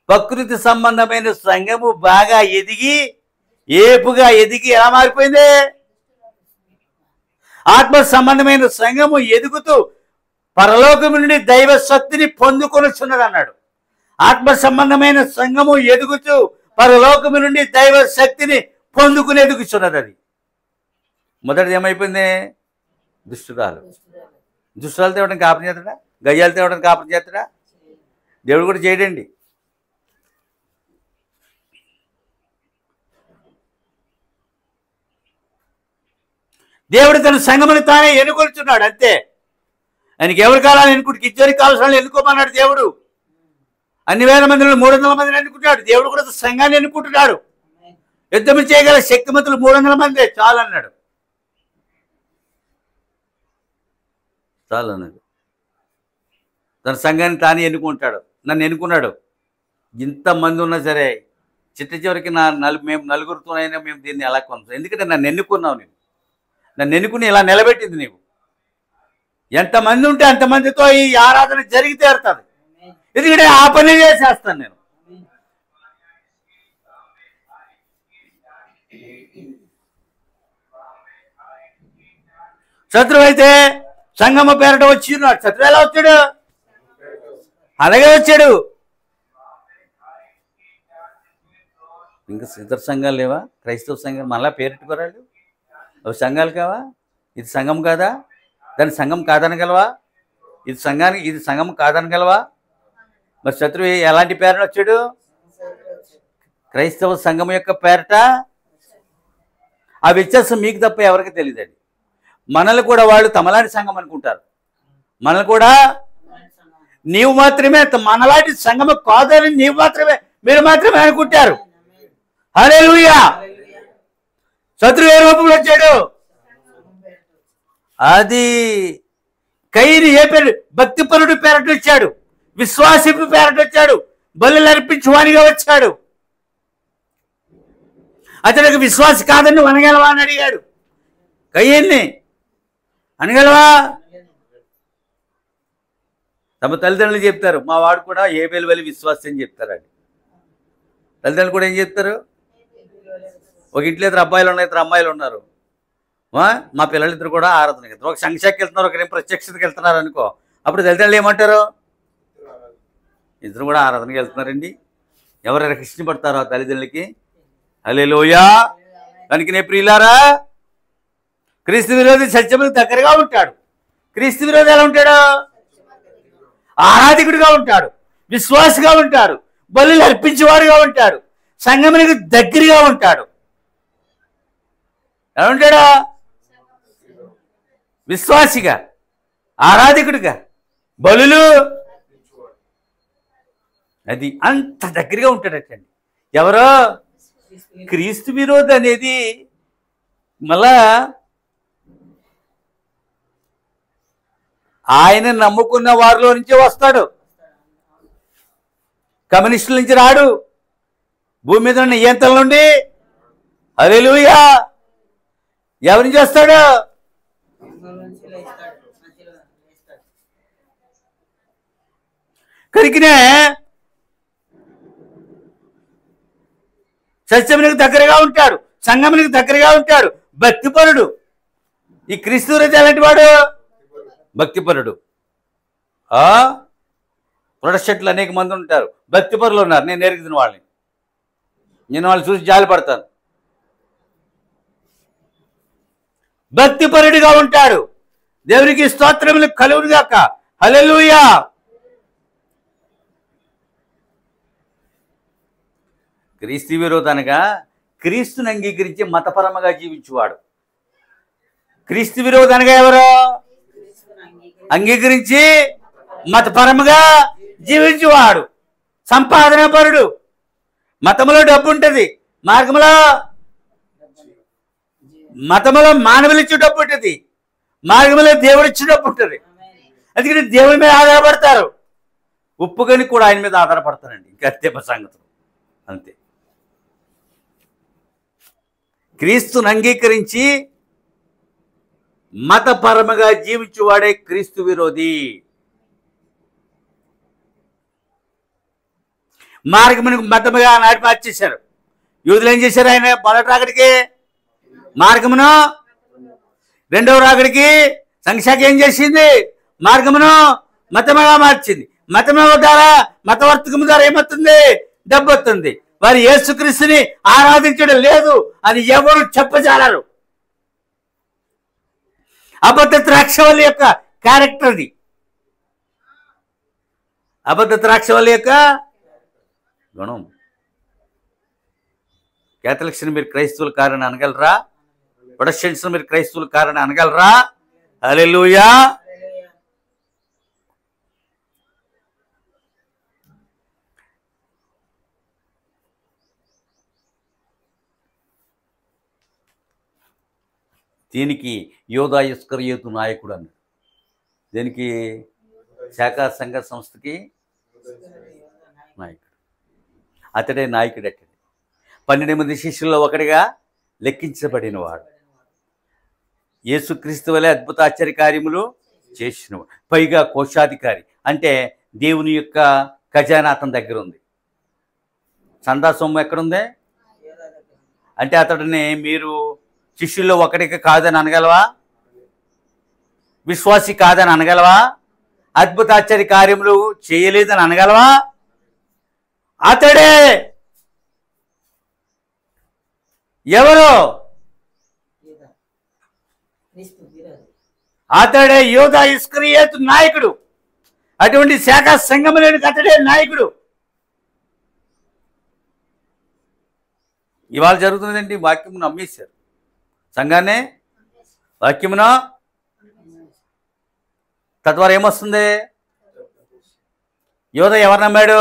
ప్రకృతి సంబంధమైన సంఘము బాగా ఎదిగి ఏపుగా ఎదిగి ఎలా మారిపోయింది? ఆత్మ సంబంధమైన సంఘము ఎదుగుతూ పరలోకము నుండి దైవ శక్తిని పొందుకొనుచున్నది అన్నాడు. ఆత్మ సంబంధమైన సంఘము ఎదుగుతూ పరలోకము నుండి దైవ శక్తిని పొందుకుని ఎదుగుచున్నది. అది మొదటిది ఏమైపోయింది? దుష్టురాలు. దుష్టురాలు తేవడానికి కాపం చేస్తాడా? గయ్యాలు తేవడానికి కాపం చేస్తాడా? దేవుడు కూడా చేయడండి. దేవుడు తన సంఘముని తానే ఎన్నుకొలుచున్నాడు, అంతే. ఆయనకి ఎవరు కావాలని ఎన్నుకుంటు, కిచ్చోరికి కావాల్సిన ఎన్నుకోమన్నాడు దేవుడు. అన్ని వేల మందిలో 300 మందిని ఎన్నుకుంటున్నాడు. దేవుడు కూడా సంఘాన్ని ఎన్నుకుంటున్నాడు. యుద్ధం చేయగల శక్తిమంతులు 300 మందే చాలు అన్నాడు. చాలు అన్నాడు. తన సంఘాన్ని తానే ఎన్నుకుంటాడు. నన్ను ఎన్నుకున్నాడు. ఇంతమంది ఉన్నా సరే చిట్ట చివరికి మేము నలుగురితోనైనా మేము దీన్ని ఎలా కొనసాగు, ఎందుకంటే నన్ను ఎన్నుకున్నావు. నన్ను ఎన్నుకుని ఇలా నిలబెట్టింది నీవు. ఎంతమంది ఉంటే అంతమందితో ఈ ఆరాధన జరిగి తీరుతుంది. ఎందుకంటే ఆ పని చేసేస్తాను నేను. శత్రువు అయితే సంగమ పేరట వచ్చి ఉన్నాడు. శత్రువు ఎలా వచ్చాడు? అలాగే వచ్చాడు. ఇంకా ఇతర సంఘాలు లేవా? క్రైస్తవ సంఘాలు మళ్ళా పేరెట్టుకోరాడు. అవి సంఘాలు కావా? ఇది సంఘం కాదా? దాని సంఘం కాదనగలవా? ఇది సంఘం కాదనగలవా? మరి శత్రువు ఎలాంటి పేరుని వచ్చాడు? క్రైస్తవ సంఘం యొక్క పేరట ఆ వ్యత్యాసం మీకు తప్ప ఎవరికి తెలియదండి. మనల్ని కూడా వాళ్ళు తమలాంటి సంఘం అనుకుంటారు. మనల్ని కూడా నీవు మాత్రమే మనలాంటి సంఘము కాదని మీరు మాత్రమే అనుకుంటారు. హల్లెలూయా. శత్రువు ఏ రూపంలో వచ్చాడు? అది కయ్యను ఏ పేరు? భక్తిపరుడు పేరట వచ్చాడు, విశ్వాసిపు పేరట వచ్చాడు, బలులు అర్పించువానిగా వచ్చాడు. అతడికి విశ్వాసి కాదని నువ్వు అనగలవా అని అడిగాడు కయ్యన్ని. అనగలవా? తమ తల్లిదండ్రులు చెప్తారు, మా వాడు కూడా హేబేలు వలె విశ్వాసి అని చెప్తారండి. తల్లిదండ్రులు కూడా ఏం చెప్తారు? ఒక ఇంట్లో ఇద్దరు అబ్బాయిలు ఉన్నాయి, ఇద్దరు అమ్మాయిలు ఉన్నారు. మా పిల్లలిద్దరు కూడా ఆరాధనకి వెళ్తారు. ఒక సంఖ్యకి వెళ్తున్నారు, ఒకరేం ప్రత్యక్షతకి వెళ్తున్నారు అనుకో. అప్పుడు తల్లిదండ్రులు ఏమంటారు? ఇద్దరు కూడా ఆరాధనకి వెళ్తున్నారండి. ఎవరు రక్షించబడతారో ఆ తల్లిదండ్రులకి. హల్లెలూయా. కనుకనే ప్రియులారా, క్రీస్తు విరోధి సత్యములకు దగ్గరగా ఉంటాడు. క్రీస్తు విరోధి ఎలా ఉంటాడు? ఆరాధికుడిగా ఉంటాడు, విశ్వాసిగా ఉంటాడు, బలులు అర్పించేవాడుగా ఉంటాడు, సంఘమునికి దగ్గరగా ఉంటాడు. ఎలా ఉంటాడా? విశ్వాసిగా, ఆరాధికుడిగా, బలులు అది అంత దగ్గరగా ఉంటాడటండి. ఎవరో క్రీస్తు విరోధి అనేది మళ్ళా ఆయన నమ్ముకున్న వారిలో నుంచే వస్తాడు. కమ్యూనిస్టుల నుంచి రాడు, భూమి మీద ఉన్న నియంత్రణ నుండి. హల్లెలూయా. ఎవరి నుంచి వస్తాడు? కనుకనే సత్యమునికి దగ్గరగా ఉంటాడు, సంఘమునికి దగ్గరగా ఉంటాడు, భక్తిపరుడు. ఈ క్రీస్తు విరోధి ఎలాంటి వాడు? భక్తిపరుడు. ప్రొటెస్టెంట్లు అనేక మంది ఉంటారు, భక్తిపరులు ఉన్నారు. నేను ఎరుగుతున్న వాళ్ళని, నేను వాళ్ళు చూసి జాలి పడతాను. భక్తిపరుడిగా ఉంటాడు. దేవునికి స్తోత్రములు కలుగునుగాక. హల్లెలూయా. క్రీస్తు విరోధి అనగా క్రీస్తుని అంగీకరించి మతపరముగా జీవించువాడు. క్రీస్తు విరోధి అనగా ఎవరు? అంగీకరించి మతపరముగా జీవించేవాడు, సంపాదన పరుడు. మతములో డబ్బు ఉంటుంది, మతములో మానవులు ఇచ్చే డబ్బు ఉంటుంది, మార్గంలో దేవుడు ఇచ్చే డబ్బు ఉంటుంది. అందుకని దేవుని మీద ఆధారపడతారు. ఉప్పుకొని కూడా ఆయన మీద ఆధారపడతారండి. ఇంకా అంతే సంగతులు, అంతే. క్రీస్తుని అంగీకరించి మతపరముగా జీవించువాడే క్రీస్తు విరోధి. మార్గమును మతముగా నాటి మార్చేశారు. యూదులు ఏం చేశారు? ఆయన మొదటి రాకడికి మార్గమును, రెండవ రాకడికి సంఖ్యాకి ఏం చేసింది? మార్గమును మతముగా మార్చింది. మతము ద్వారా, మతవర్తకము ద్వారా ఏమవుతుంది? డబ్బు వస్తుంది. వారు యేసుక్రీస్తుని ఆరాధించడం లేదు అని ఎవరు చెప్పజాలరు. అబద్ధ ద్రాక్షవల్లి యొక్క క్యారెక్టర్ అది. అబద్ధ ద్రాక్షవల్లి యొక్క గుణం. కేథలిక్స్ మీరు క్రైస్తవుల కారణ అనగలరా? ప్రొటెస్టెంట్స్ మీరు క్రైస్తవుల కారణ అనగలరా? హల్లెలూయా. దీనికి యోధా ఇస్కరియోతు నాయకుడు అన్నాడు. దీనికి శాఖా సంఘ సంస్థకి నాయకుడు. అతడే నాయకుడు. అతడే 12 మంది శిష్యుల్లో ఒకటిగా లెక్కించబడిన వాడు. యేసుక్రీస్తు వలె అద్భుత ఆశ్చర్య కార్యములు చేసినవాడు. పైగా కోశాధికారి. అంటే దేవుని యొక్క ఖజానా అతని దగ్గర ఉంది. చందా సొమ్ము ఎక్కడుంది? అంటే అతడిని మీరు శిష్యుల్లో ఒకటికి కాదని అనగలవా? విశ్వాసి కాదని అనగలవా? అద్భుత ఆశ్చర్య కార్యములు చేయలేదని అనగలవా? అతడే. ఎవరు? అతడే యోధా ఇస్కరియోతు నాయకుడు. అటువంటి శాఖ సంఘములోనికి అతడే నాయకుడు. ఇవాళ జరుగుతుందండి, వాక్యమును అమ్మేశారు. సంఘాన్నే వాక్యమును తద్వారా ఏమొస్తుంది? యోధ ఎవరు నమ్మాడు?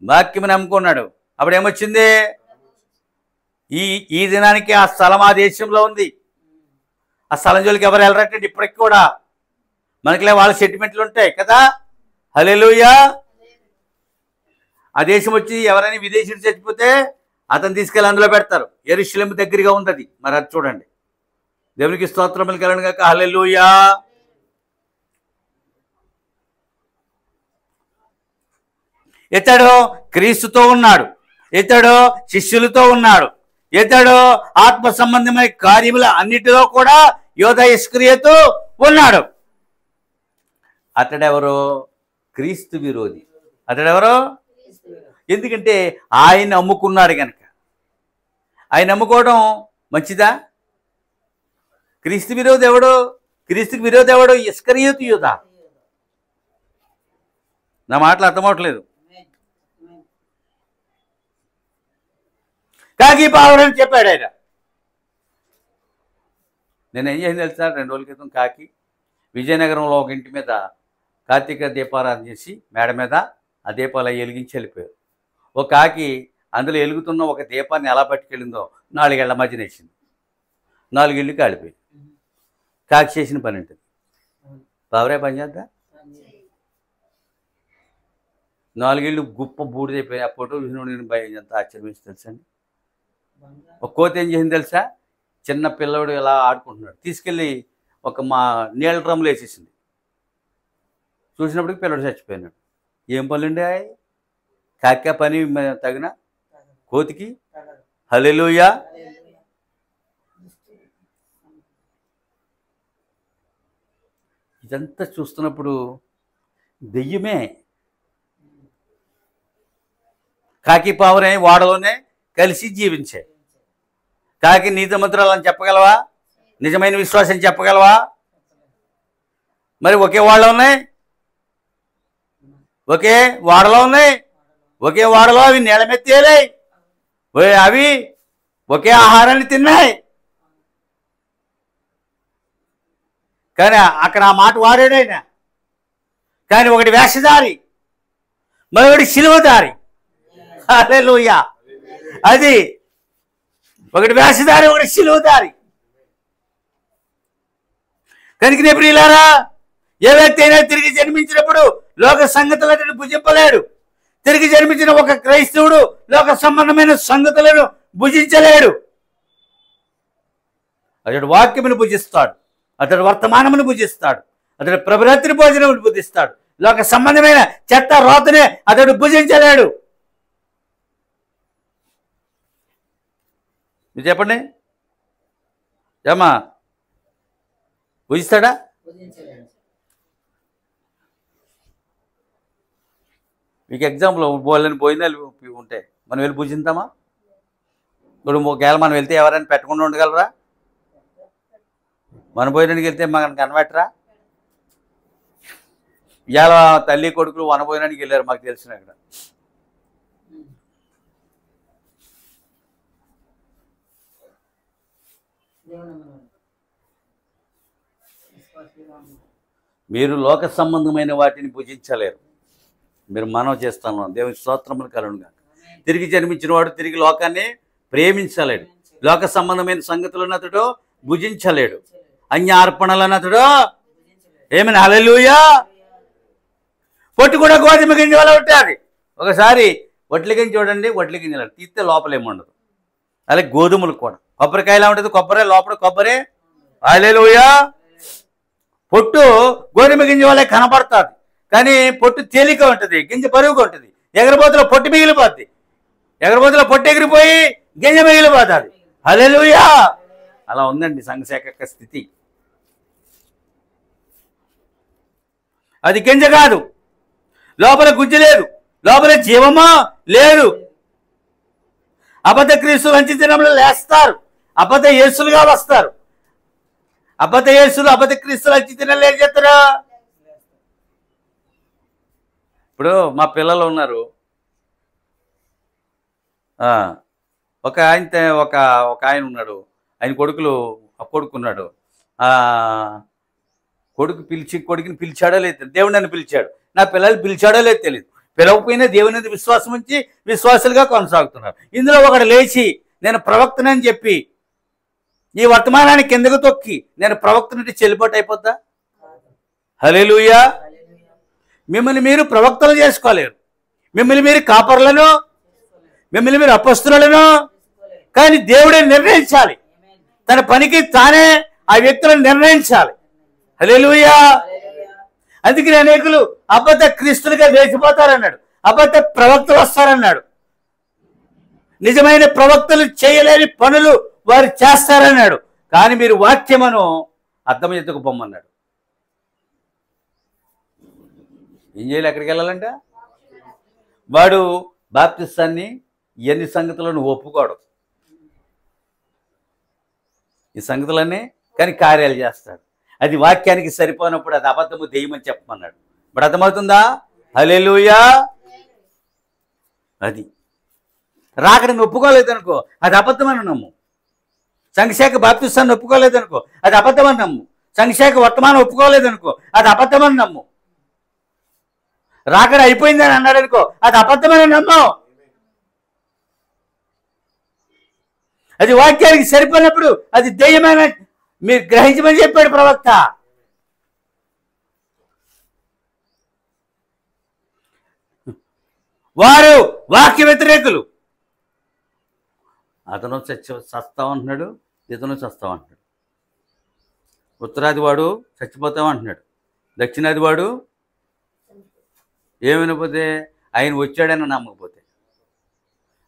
వాక్యము నమ్ముకున్నాడు. అప్పుడు ఏమొచ్చింది? ఈ దినానికి ఆ స్థలం ఆ దేశంలో ఉంది. ఆ స్థలం జోలికి ఎవరు వెళ్ళరటండి ఇప్పటికి కూడా. మనకిలే వాళ్ళ సెంటిమెంట్లు ఉంటాయి కదా. హల్లెలూయా. ఆ దేశం వచ్చి ఎవరైనా విదేశీయుడు చచ్చిపోతే అతను తీసుకెళ్ళి అందులో పెడతారు. యెరూషలేము దగ్గరగా ఉంది అది. మరి అది చూడండి. దేవునికి స్తోత్రములు కలుగును గాక. హల్లెలూయా. ఇతడు క్రీస్తుతో ఉన్నాడు, ఇతడు శిష్యులతో ఉన్నాడు, ఇతడు ఆత్మ సంబంధమైన కార్యముల అన్నిటిలో కూడా యోధ ఇస్కరియోతు ఉన్నాడు. అతడెవరు? క్రీస్తు విరోధి. అతడెవరు? ఎందుకంటే ఆయన అమ్ముకున్నాడు కనుక. ఆయన అమ్ముకోవడం మంచిదా? క్రీస్తు విరోధి ఎవడు? క్రీస్తుకి విరోధి ఎవడు? ఇస్కరియోతు యూదా. నా మాటలు అర్థమవట్లేదు. కాకి పావురని చెప్పాడు ఆయన. నేను ఏం చేసింది తెలుసా? 2 రోజుల క్రితం కాకి విజయనగరంలో ఒక ఇంటి మీద కార్తీక దీపారాధన చేసి మేడ మీద ఆ దీపాలు వెలిగించి వెళ్ళిపోయారు. ఒక కాకి అందులో వెలుగుతున్న ఒక దీపాన్ని ఎలా పట్టుకెళ్ళిందో 4 ఏళ్ల మధ్యన వేసింది. 4 ఇళ్ళు కాలిపోయి. కాకి చేసిన పని ఉంటుంది. పావురే పని చేద్దా? 4 ఇళ్ళు గుప్ప బూడిదైపోయి. ఆ ఫోటో చూసిన భయం ఎంత ఆశ్చర్యం వేసి తెలుసండి. ఒక కోతి ఏం చేసింది తెలుసా? చిన్న పిల్లవాడు ఎలా ఆడుకుంటున్నాడు, తీసుకెళ్ళి ఒక మా నీళ్ళ డ్రమ్ములు వేసేసింది. చూసినప్పటికి పిల్లడు చచ్చిపోయినాడు. ఏం పనులుండే? కాకి పని తగిన కోతికి. హల్లెలూయా. ఇదంతా చూస్తున్నప్పుడు దెయ్యమే. కాకి పావురే వాడలోనే కలిసి జీవించాయి. కాకి నీతి మంత్రాలని చెప్పగలవా? నిజమైన విశ్వాసం చెప్పగలవా? మరి ఒకే వాళ్ళలో ఉన్నాయి, ఒకే వాడలో ఉన్నాయి, ఒకే వాడలో అవి నీళ్ళమెత్తేలాయి, అవి ఒకే ఆహారాన్ని తిన్నాయి. కానీ అక్కడ ఆ మాట వాడాడైనా. కానీ ఒకటి వేషధారి, మరొకటి శిలువదారి. హల్లెలూయా. అది ఒకటి వేషధారి, ఒకటి శిలువదారి. కనుక ప్రియులారా, ఏ వ్యక్తి అయినా తిరిగి జన్మించినప్పుడు లోక సంగతులను భుజింపలేడు. తిరిగి జన్మించిన ఒక క్రైస్తవుడు లోక సంబంధమైన సంగతులను భుజించలేడు. అతడు వాక్యమును భుజిస్తాడు, అతడు వర్తమానమును భుజిస్తాడు, అతడు ప్రభురాత్రి భోజనమును భుజిస్తాడు. లోక సంబంధమైన చెత్త రోతనే అతడు భుజించలేడు. మీరు చెప్పండి, ఏమా భుజిస్తాడా? మీకు ఎగ్జాంపుల్ బోళ్ళని భోజనాలు ఉంటే మనం వెళ్ళి భుజింతామా? ఇప్పుడు ఒకవేళ మనం వెళ్తే ఎవరైనా పెట్టకుండా ఉండగలరా? మన భోజనానికి వెళ్తే మనకు కనబెట్టరా? ఇవాళ తల్లి కొడుకులు వన భోజనానికి వెళ్ళారు, మాకు తెలిసిన అక్కడ. మీరు లోక సంబంధమైన వాటిని భుజించలేరు. మీరు మనవి చేస్తాను, దేవుని స్తోత్రములు కలుగునుగా. తిరిగి జన్మించిన వాడు తిరిగి లోకాన్ని ప్రేమించలేడు. లోక సంబంధమైన సంగతులను అతడు భుజించలేడు. అన్యార్పణలను అతడు ఏమైనా. హల్లెలూయా. పొట్టు కూడా గోధుమ గింజ వల్ల ఉంటుంది. ఒకసారి వడ్ల గింజ చూడండి, వడ్ల గింజలు తీస్తే లోపల ఏముండదు. అలాగే గోధుమలు కూడా. కొబ్బరికాయ ఎలా ఉంటుంది? కొబ్బరి లోపల కొబ్బరి. హల్లెలూయా. పొట్టు గోధుమ గింజ వల్లే కనపడుతుంది, కానీ పొట్టు తేలిక ఉంటుంది, గింజ బరువుగా ఉంటుంది. ఎగరబోతులో పొట్టు మిగిలిపోద్ది, ఎగరబోతులో పొట్టు ఎగిరిపోయి గింజ మిగిలిపోతుంది. హల్లెలూయా. అలా ఉందండి సంఘశాఖ యొక్క స్థితి. అది గింజ కాదు, లోపల గుజ్జు లేదు, లోపల జీవమా లేదు. అబద్ధ క్రీస్తులు అంచె దినంలో లేస్తారు, అబద్ధ యేసులుగా వస్తారు. అబద్ధ యేసులు అబద్ధ క్రీస్తులు అంచె దినంలో ఏం చేస్తారా? ఇప్పుడు మా పిల్లలు ఉన్నారు, ఒక ఆయన ఒక ఒక ఆయన ఉన్నాడు, ఆయన కొడుకున్నాడు. కొడుకుని పిలిచాడో లేదు, దేవుడు నన్ను పిలిచాడు, నా పిల్లలు పిలిచాడో లేదు తెలియదు. పిలవకపోయినా దేవుని మీద విశ్వాసం ఉంచి విశ్వాసులుగా కొనసాగుతున్నారు. ఇందులో ఒకడు లేచి నేను ప్రవక్తనని చెప్పి ఈ వర్తమానాన్ని కిందకు తొక్కి నేను ప్రవక్త నుండి చెల్లిపోటు అయిపోద్దా? హల్లెలూయా. మిమ్మల్ని మీరు ప్రవక్తలు చేసుకోలేరు, మిమ్మల్ని మీరు కాపర్లను, మిమ్మల్ని మీరు అపొస్తలులను, కానీ దేవుడే నిర్ణయించాలి. తన పనికి తానే ఆ వ్యక్తులను నిర్ణయించాలి. హల్లెలూయా. అందుకని అనేకులు అబద్ధ క్రీస్తులుగా వేసిపోతారన్నాడు, అబద్ధ ప్రవక్తలు వస్తారన్నాడు. నిజమైన ప్రవక్తలు చేయలేని పనులు వారు చేస్తారన్నాడు. కానీ మీరు వాక్యమును అర్థం ఎత్తుకు పొమ్మన్నాడు. ఏం చేయాలి? ఎక్కడికి వెళ్ళాలంట? వాడు బాప్తిస్తాన్ని ఎన్ని సంగతులను ఒప్పుకోడు, ఈ సంగతులన్నీ, కానీ కార్యాలు చేస్తాడు. అది వాక్యానికి సరిపోయినప్పుడు అది అబద్ధము దెయ్యమని చెప్పమన్నాడు. ఇప్పుడు అర్థమవుతుందా? హల్లెలూయా. అది రాకడని ఒప్పుకోలేదనుకో అది అబద్ధమని నమ్ము. సంఘశాఖ బాప్తిస్తాన్ని ఒప్పుకోలేదనుకో అది అబద్ధమని నమ్ము. సంఘశాఖ వర్తమానం ఒప్పుకోలేదనుకో అది అబద్ధమని నమ్ము. రాకడ అయిపోయిందని అన్నాడు అనుకో అది అబద్ధమని నమ్ము. అది వాక్యానికి సరిపోయినప్పుడు అది దెయ్యమైన మీరు గ్రహించమని చెప్పాడు ప్రవక్త. వారు వాక్య వ్యతిరేకులు. అతను చస్తామంటున్నాడు, ఇతను చస్తామంటున్నాడు. ఉత్తరాది వాడు చచ్చిపోతామంటున్నాడు, దక్షిణాది వాడు ఏమైనా ఆయన వచ్చాడని నమ్మకపోతే,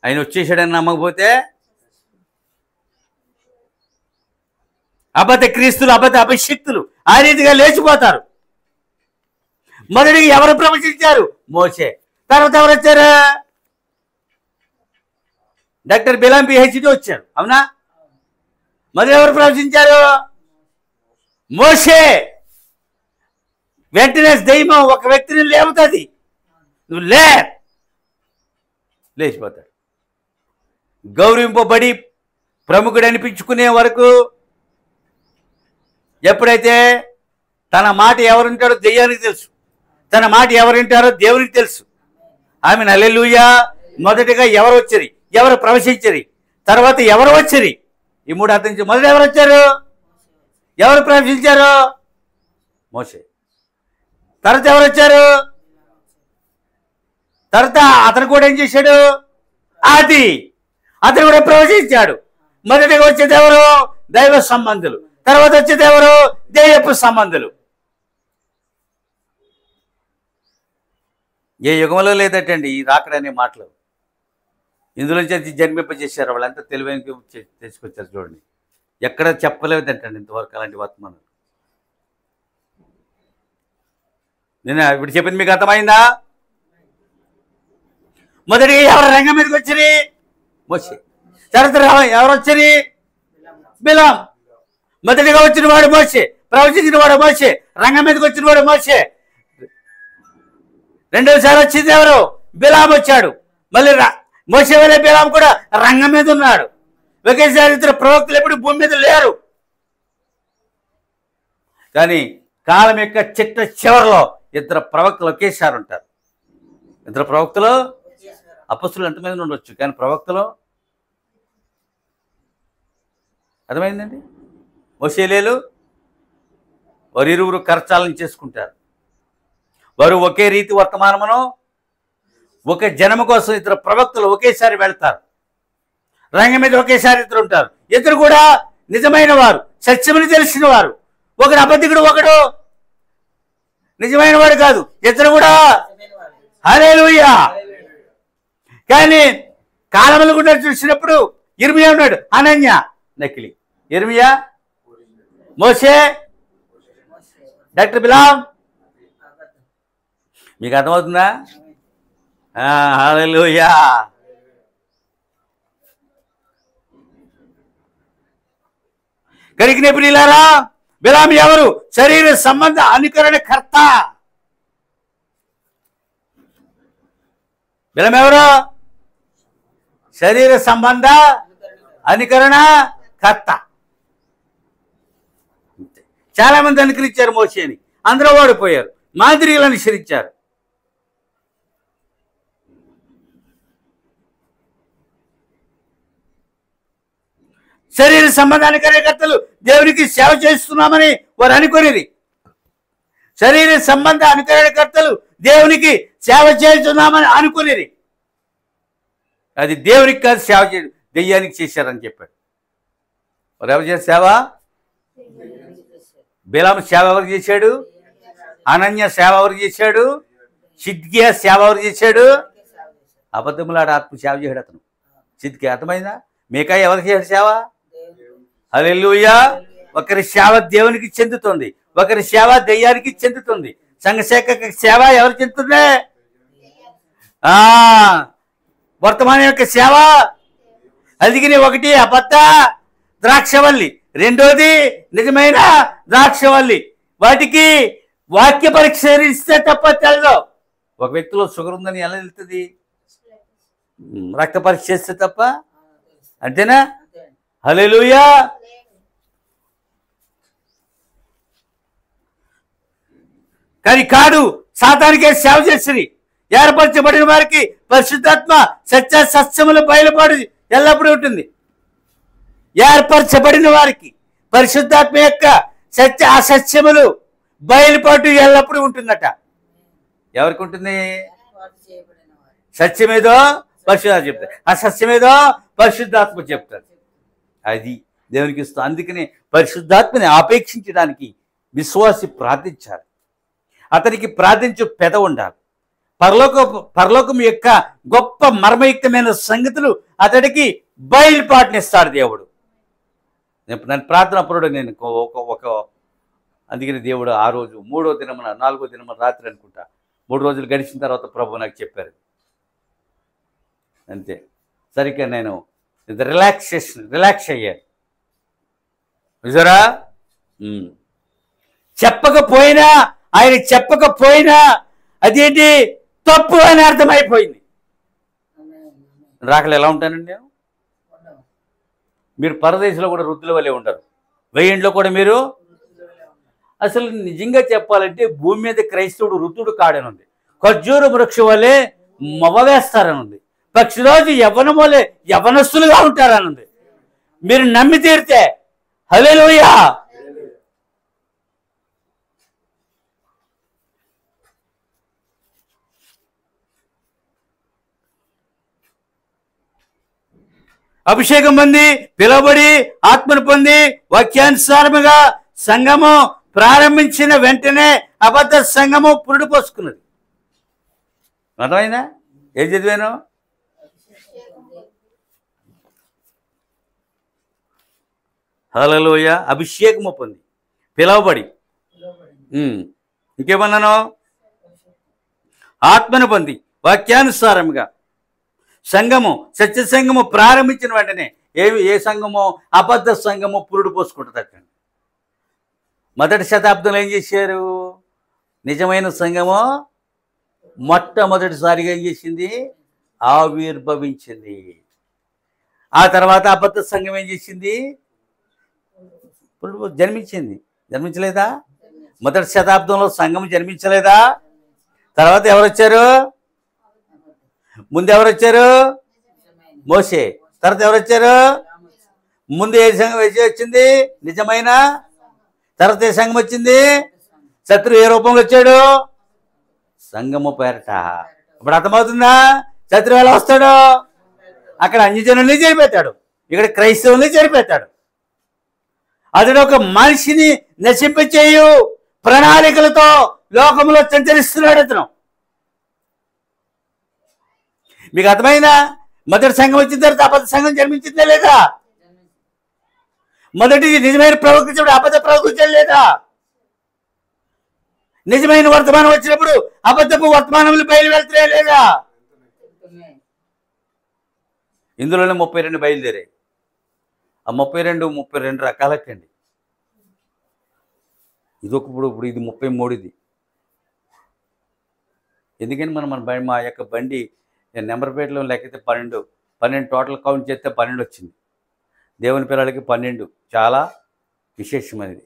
ఆయన వచ్చేసాడని నమ్మకపోతే అబద్ధ క్రీస్తులు, అబద్ధ అభిషిక్తులు ఆ రీతిగా లేచిపోతారు. మొదటిగా ఎవరు ప్రవచించారు? మోషే. తర్వాత ఎవరు వచ్చారు? డాక్టర్ బిలాం పిహెచ్డి వచ్చారు, అవునా? మొదటి ఎవరు ప్రవచించారు? మోషే. వెంటనే దైవం ఒక వ్యక్తిని లేపుతుంది, నువ్వు లేచిపోతాడు. గౌరవింపబడి ప్రముఖుడు అనిపించుకునే వరకు, ఎప్పుడైతే తన మాట ఎవరుంటాడో దెయ్యానికి తెలుసు, తన మాట ఎవరుంటారో దేవునికి తెలుసు. ఆమె హల్లెలూయా. మొదటిగా ఎవరు వచ్చారు? ఎవరు ప్రవేశించరు? తర్వాత ఎవరు వచ్చారు? ఈ మూడు అర్థం. మొదట ఎవరు వచ్చారు? ఎవరు ప్రవేశించారు? మోషే. తర్వాత ఎవరు వచ్చారు? తర్వాత అతను కూడా ఏం చేశాడు? అతను కూడా ప్రవేశించాడు. మొదటిగా వచ్చేది ఎవరు? దైవ సంబంధులు. తర్వాత వచ్చేది ఎవరు? దెయ్యపు సంబంధులు. ఏ యుగంలో లేదటండి ఈ రాకడనే మాటలు. ఇందులోంచి జన్మింపజేశారు. వాళ్ళంతా తెలివైన తెచ్చుకొచ్చారు. చూడండి, ఎక్కడ చెప్పలేదంటండి ఇంతవరకు అలాంటి వర్తమానం. నేను ఇప్పుడు చెప్పింది మీకు అర్థమైందా? మొదటిగా ఎవరు రంగం మీదకి వచ్చి? మోషే. తర్వాత ఎవరు వచ్చి? బిలాం. మొదటిగా వచ్చిన వాడు మోషే, ప్రవచించిన వాడు మోషే, రంగం మీదకి వచ్చిన వాడు మోషే. రెండోసారి వచ్చింది ఎవరు? బిలాం వచ్చాడు. మళ్ళీ మోషే వలె బిలాం కూడా రంగం మీద ఉన్నాడు. ఒకేసారి ఇద్దరు ప్రవక్తలు ఎప్పుడు భూమి మీద లేరు. కానీ కాలం యొక్క చివరిలో ఇద్దరు ప్రవక్తలు ఒకేసారి ఉంటారు. ఇద్దరు ప్రవక్తలు, అపొస్తలులు ఎంతమంది ఉండొచ్చు, కానీ ప్రవక్తలు అర్థమైందండి. మోషేలేలు వారు ఇరువురు కరచాలను చేసుకుంటారు. వారు ఒకే రీతి వర్తమానమును, ఒక జనము కోసం ఇద్దరు ప్రవక్తలు ఒకేసారి వెళ్తారు. రంగం మీద ఒకేసారి ఇద్దరు ఉంటారు. ఇద్దరు కూడా నిజమైన వారు, సత్యమని తెలిసిన వారు. ఒకడు అబద్ధికుడు, ఒకడు నిజమైన వాడు కాదు. ఇద్దరు కూడా హల్లెలూయా. కానీ కాలములు కూడా చూసినప్పుడు ఇర్మియా ఉన్నాడు, అనన్య నకిలీ. ఇర్మియా, మోషే, డాక్టర్ బిలాం. మీకు అర్థమవుతుందా? హల్లెలూయా. కరిగిన ప్రియులారా, బిలాం ఎవరు? శరీర సంబంధ అనుకరణ కర్త. బిలాం ఎవరు? శరీర సంబంధ అనుకరణ కర్త. చాలా మంది అనుకరించారు మోషేని, అందరూ ఓడిపోయారు, మాదిరిలను అనుసరించారు. శరీర సంబంధాన్ని కార్యకర్తలు దేవునికి సేవ చేస్తున్నామని వారు అనుకునేది. శరీర సంబంధ అనుకరణకర్తలు దేవునికి సేవ చేస్తున్నామని అనుకునేది. అది దేవునికి కాదు సేవ చేయడం, దెయ్యానికి చేశారని చెప్పాడు. మరి ఎవరు చేశారు సేవ? బిలాము సేవ ఎవరు చేశాడు? అనన్య సేవ ఎవరు చేశాడు? సిద్కియా సేవ ఎవరు చేశాడు? అబద్ధములాడ ఆత్మ సేవ చేయడు అతను. సిద్కియా అర్థమైందా? మీకా ఎవరు చేశాడు సేవ? హల్లెలూయా. ఒకరి సేవ దేవునికి చెందుతుంది, ఒకరి సేవ దెయ్యానికి చెందుతుంది. సంఘశాఖ సేవ ఎవరు చెందుతుంది? వర్తమానం యొక్క సేవ. అందుకని ఒకటి అబద్ధ ద్రాక్షవల్లి, రెండోది నిజమైన ద్రాక్షవల్లి. వాటికి వాక్య పరీక్ష ఇస్తే తప్ప తెలదు. ఒక వ్యక్తిలో షుగర్ ఉందని ఎలా తెలుస్తుంది? రక్త పరీక్ష చేస్తే తప్ప. అంతేనా? హల్లెలూయా. కానీ కాడు సాతానికే సేవ చేస్తుంది. ఏర్పరచబడిన వారికి పరిశుద్ధాత్మ సత్య సత్యములు బయలుపడి ఎల్లప్పుడూ ఉంటుంది. ఏర్పరచబడిన వారికి పరిశుద్ధాత్మ యొక్క సత్య అసత్యములు బయలుపాటు ఎల్లప్పుడూ ఉంటుందట. ఎవరికి ఉంటుంది? సత్యమేదో పరిశుద్ధాత్మ చెప్తారు, అసత్యమేదో పరిశుద్ధాత్మ చెప్తారు. అది దేవునికి ఇస్తాం. అందుకని పరిశుద్ధాత్మని ఆపేక్షించడానికి విశ్వాసి ప్రార్థించాలి. అతనికి ప్రార్థించు పెద ఉండాలి. పరలోకం యొక్క గొప్ప మర్మయుక్తమైన సంగతులు అతడికి బయలుపాటునిస్తాడు దేవుడు. నన్ను ప్రార్థన అప్పుడు నేను ఒక అందుకని దేవుడు ఆ రోజు 3వ దినమున 4వ దినమున రాత్రి అనుకుంటా 3 రోజులు గడిచిన తర్వాత ప్రభు నాకు చెప్పారు. అంతే. సరిగ్గా నేను రిలాక్స్ అయ్యాను. చూసారా? చెప్పకపోయినా, ఆయన చెప్పకపోయినా అదేంటి తప్పు అని అర్థమైపోయింది. రాకలు ఎలా ఉంటానండి నేను? మీరు పరదేశంలో కూడా వృద్ధుల వల్లే ఉంటారు, 1000 కూడా మీరు. అసలు నిజంగా చెప్పాలంటే భూమి మీద క్రైస్తవుడు వృద్ధుడు కాడని ఉంది, ఖర్జూర వృక్షం వల్లే మొవ్వేస్తారని ఉంది, పక్షిరోజు యవ్వనం వల్లే యవ్వనస్తులుగా ఉంటారని ఉంది. మీరు నమ్మి తీరితే హల్లెలూయా. అభిషేకం పొంది పిలువబడి ఆత్మను పొంది వాక్యానుసారముగా సంఘము ప్రారంభించిన వెంటనే అబద్ధ సంఘము పురుడు పోసుకున్నది. అర్థమైందా? ఏం చదివాను? హల్లెలూయా. అభిషేకము పొంది పిలువబడి, ఇంకేమన్నాను? ఆత్మను పొంది వాక్యానుసారముగా సంఘము సత్య సంఘము ప్రారంభించిన వెంటనే ఏ సంఘమో అబద్ధ సంఘము పురుడు పోసుకుంటుంది. మొదటి శతాబ్దంలో ఏం చేశారు? నిజమైన సంఘము మొట్టమొదటిసారిగా ఏం చేసింది? ఆవిర్భవించింది. ఆ తర్వాత అబద్ధ సంఘం ఏం చేసింది? జన్మించింది. జన్మించలేదా? మొదటి శతాబ్దంలో సంఘం జన్మించలేదా? తర్వాత ఎవరు వచ్చారు? ముందు ఎవరు వచ్చారు? మోషే. తర్వాత ఎవరు వచ్చారు? ముందు ఏ సంఘం వచ్చింది? నిజమైన. తర్వాత ఏ సంఘం వచ్చింది? శత్రువు ఏ రూపంలో వచ్చాడు? సంఘము పేరట. ఇప్పుడు అర్థమవుతుందా? శత్రువు ఎలా వస్తాడు? అక్కడ అన్యజనుల్ని చేరిపెట్టాడు, ఇక్కడ క్రైస్తవుల్ని చేరిపెట్టాడు. అతడు ఒక మనిషిని నశింపచేయు ప్రణాళికలతో లోకంలో సంచరిస్తున్నాడు అతను. మీకు అర్థమైనా? మొదటి సంఘం వచ్చిన తర్వాత అబద్ధ సంఘం జన్మించిందా లేదా? మొదటి నిజమైన ప్రవక్త అబద్ధ ప్రవక్త లేదా? నిజమైన వర్తమానం వచ్చినప్పుడు అబద్ధపు వర్తమానములు బయలు వెళ్తున్నాయా లేదా? ఇందులోనే 32 బయలుదేరాయి. ఆ 32 రకాలకండి. ఇప్పుడు ఇది 33. ఎందుకని మన మా యొక్క బండి నెంబర్ ప్లేట్లో లేకపోతే 12 టోటల్ కౌంట్ చేస్తే 12 వచ్చింది. దేవుని పిల్లలకి 12 చాలా విశేషమైనది.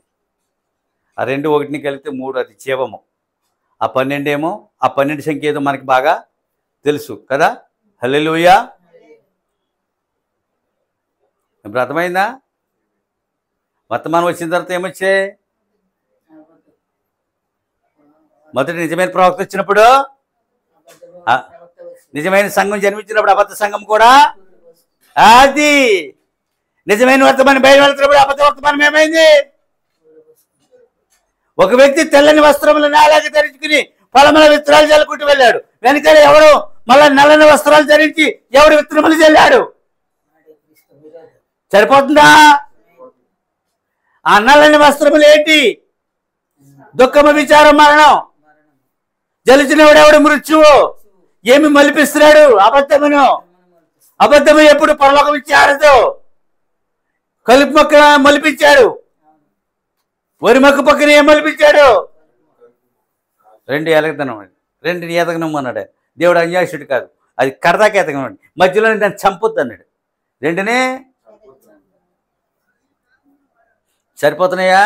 ఆ 2 1ని కలిపితే 3, అది జీవము. ఆ 12 ఏమో, ఆ 12 సంఖ్య ఏదో మనకి బాగా తెలుసు కదా. హల్లెలూయా. ఇప్పుడు అర్థమైందా? వర్తమానం వచ్చిన తర్వాత ఏమొచ్చాయి? మొదటి నిజమైన ప్రవక్త వచ్చినప్పుడు, నిజమైన సంఘం జన్మించినప్పుడు అబద్ధ సంఘం కూడా, అది నిజమైన వర్తమానం బయట వెళ్తున్నప్పుడు అబద్ధ వర్తమానం ఏమైంది? ఒక వ్యక్తి తెల్లని వస్త్రములు నేలాగా ధరించుకుని పొలముల విత్తనాలు చల్లుకుంటూ వెళ్ళాడు. వెనకాల ఎవరు మళ్ళా నల్లని వస్త్రాలు ధరించి ఎవడు విత్తనములు చల్లాడు? సరిపోతుందా? ఆ నల్లని వస్త్రములు ఏంటి? దుఃఖము, విచారం, మరణం. జలిచినవాడు ఎవడు? మృత్యువు. ఏమి మలిపిస్తున్నాడు? అబద్ధమును. అబద్ధము ఎప్పుడు పరలోకం ఇచ్చి ఆరదు. కలుపు మొక్క మలిపించాడు. వరి మొక్క పక్కన ఏం మలిపించాడు? 2 ఎలగతనం అండి, 2 ఎదగనం అన్నాడు. దేవుడు అన్యాయుడు కాదు, అది కరదాకి ఎదగనం అండి. మధ్యలో దాన్ని చంపొద్దు అన్నాడు. 2నే సరిపోతున్నాయా?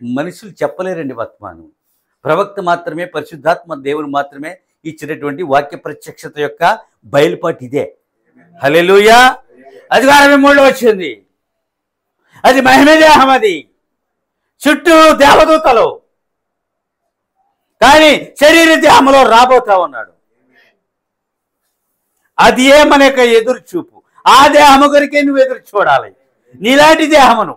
మనుషులు చెప్పలేరండి వర్తమానం. ప్రవక్త మాత్రమే, పరిశుద్ధాత్మ దేవుడు మాత్రమే ఇచ్చినటువంటి వాక్య ప్రత్యక్షత యొక్క బయలుపాటు ఇదే. హల్లెలూయా. అది 23లో వచ్చింది. అది మహిమ దేహం. అది చుట్టూ దేవదూతలు, కానీ శరీర దేహంలో రాబోతా ఉన్నాడు. అది ఏ మన యొక్క ఎదురు చూపు. ఆ దేహము కొరికే నువ్వు ఎదురు చూడాలి. నీలాంటి దేహమును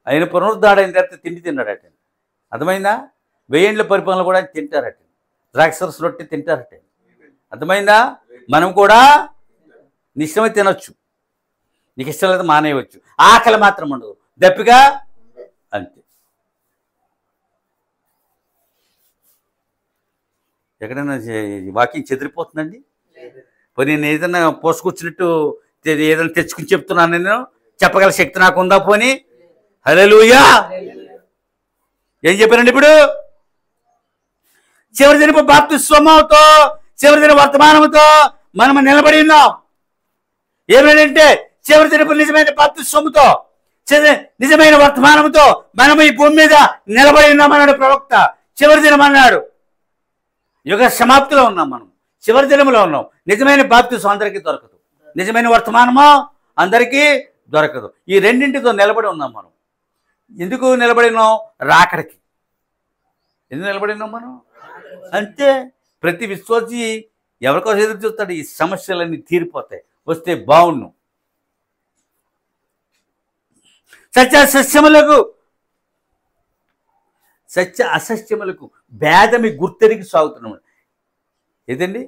ఆయన పునరుద్ధాడైన తర్వాత తిండి తిన్నాడట. అర్థమైందా? 1000 ఏళ్ల పరిపాలన కూడా తింటారట. ద్రాక్షరస రొట్టె తింటారట. అర్థమైందా? మనం కూడా నిశ్చయమై తినొచ్చు, నీకు ఇష్టం లేదా మానేయవచ్చు. ఆకలి మాత్రం ఉండదు, దప్పిగా అంతే. ఎక్కడైనా వాకింగ్ చెదిరిపోతుందండి. పోనీ నేను ఏదైనా పోసుకొచ్చినట్టు ఏదైనా తెచ్చుకుని చెప్తున్నాను, నేను చెప్పగల శక్తి నాకు ఉందా? పోనీ. హల్లెలూయా. ఏం చెప్పారండి ఇప్పుడు? చివరి దినపు బాప్తిస్మముతో, చివరి దిన వర్తమానంతో మనం నిలబడి ఉన్నాం. ఏమైందంటే చివరి దినపు నిజమైన బాప్తిస్మముతో, నిజమైన వర్తమానంతో మనం ఈ భూమి మీద నిలబడి ఉన్నామన్నాడు ప్రవక్త. చివరి దినం అన్నాడు. యుగ సమాప్తిలో ఉన్నాం మనం, చివరి దినంలో ఉన్నాం. నిజమైన బాప్తిస్మం అందరికీ దొరకదు, నిజమైన వర్తమానమో అందరికీ దొరకదు. ఈ రెండింటితో నిలబడి ఉన్నాం మనం. ఎందుకు నిలబడి ఉన్నాం? రాకడికి. ఎందుకు నిలబడి ఉన్నాం మనం? అంతే. ప్రతి విశ్వాసి ఎవరికోసం ఎదురు చూస్తాడు? ఈ సమస్యలన్నీ తీరిపోతాయి, వస్తే బాగుండు. సత్య అసత్యములకు భేదమి గుర్తెరిగి సాగుతున్నాం. ఏదండి?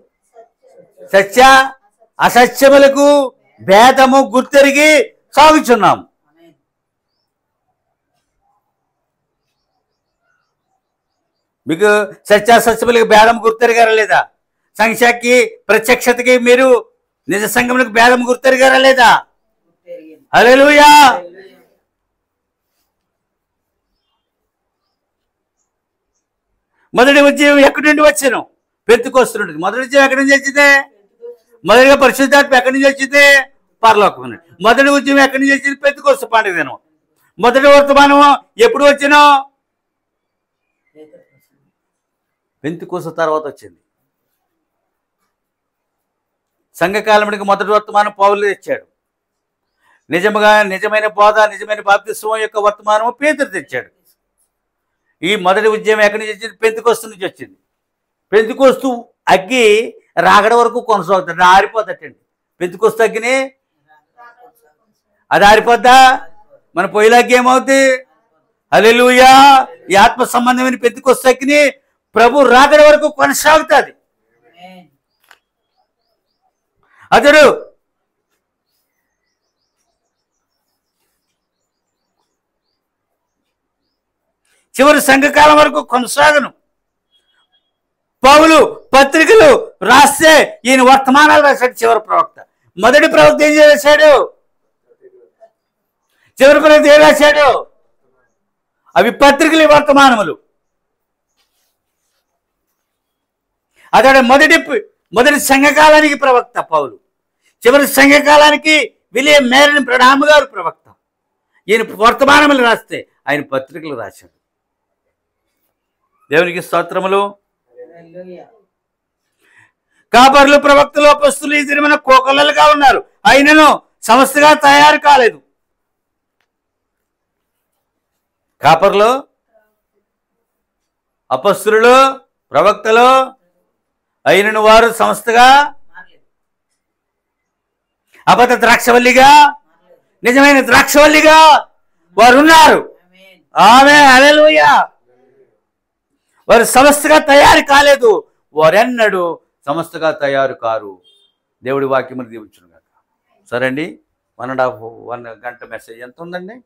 సత్య అసత్యములకు భేదము గుర్తెరిగి సాగుచున్నాం. మీకు సత్యాసత్యములకు భేదం గుర్తెరిగారా లేదా? సంఖ్యకి ప్రత్యక్షతకి మీరు నిజ సంఘములకు భేదం గుర్తెరిగారా లేదా? హల్లెలూయా. మొదటి ఉద్యమం ఎక్కడి నుండి వచ్చాను? పెంతెకొస్తు నుండి. మొదటి ఉద్యమం ఎక్కడి నుంచి వచ్చింది? మొదటిగా పరిశుద్ధాత్మ ఎక్కడి నుంచి వచ్చింది? పరలోకం నుండి. మొదటి ఉద్యమం ఎక్కడి నుంచి వచ్చింది? పెంతెకొస్తు పండుగ దినం. మొదటి వర్తమానం ఎప్పుడు వచ్చినా? పెంతెకొస్తు తర్వాత వచ్చింది. సంఘకాలమునికి మొదటి వర్తమానం పౌలు తెచ్చాడు. నిజమైన బోధ, నిజమైన బాప్తిస్మం యొక్క వర్తమానము పేతురు తెచ్చాడు. ఈ మొదటి ఉద్యమం ఎక్కడి నుంచి వచ్చింది? పెంతెకొస్తు నుంచి వచ్చింది. పెంతెకొస్తు అగ్గి రాగడ వరకు కొనసాగుతుంది, ఆరిపోద్దటండి. పెంతెకొస్తు అగ్గిని అది ఆరిపోద్దా? మన పొయ్యిల అగ్గి ఏమవుద్ది? హల్లెలూయా. ఈ ఆత్మ సంబంధమైన పెంతెకొస్తు అగ్గిని ప్రభు రాగడ వరకు కొనసాగుతుంది. అతడు చివరి సంఘకాలం వరకు కొనసాగను. పౌలు పత్రికలు రాస్తే ఈయన వర్తమానాలు రాశాడు. చివరి ప్రవక్త, మొదటి ప్రవక్త ఏం చేశాడు? చివరి ప్రవక్త ఏం రాశాడు? అవి పత్రికలు, వర్తమానములు. అతడు మొదటి సంఘకాలానికి ప్రవక్త పౌలు, చివరి సంఘకాలానికి విలియం మేరన్ ప్రణామ్ గారు ప్రవక్త. ఈయన వర్తమానములు రాస్తే ఆయన పత్రికలు రాశాడు. దేవునికి స్తోత్రములు. కాపర్లు, ప్రవక్తలు, అపొస్తలులు ఈ దినమున కోకొల్లలుగా ఉన్నారు, అయినను సంస్థగా తయారు కాలేదు. కాపర్లు, అపొస్తలులు, ప్రవక్తలు అయినను వారు సంస్థగా, అబద్ధ ద్రాక్షవల్లిగా నిజమైన ద్రాక్షవల్లిగా వారు ఉన్నారు. ఆమేన్, హల్లెలూయా. వారు సంస్థగా తయారు కాలేదు, వారెన్నడూ సంస్థగా తయారు కారు. దేవుడి వాక్యములు దీవించును గాక. సరే అండి, 1.5 గంట మెసేజ్ ఎంత ఉందండి?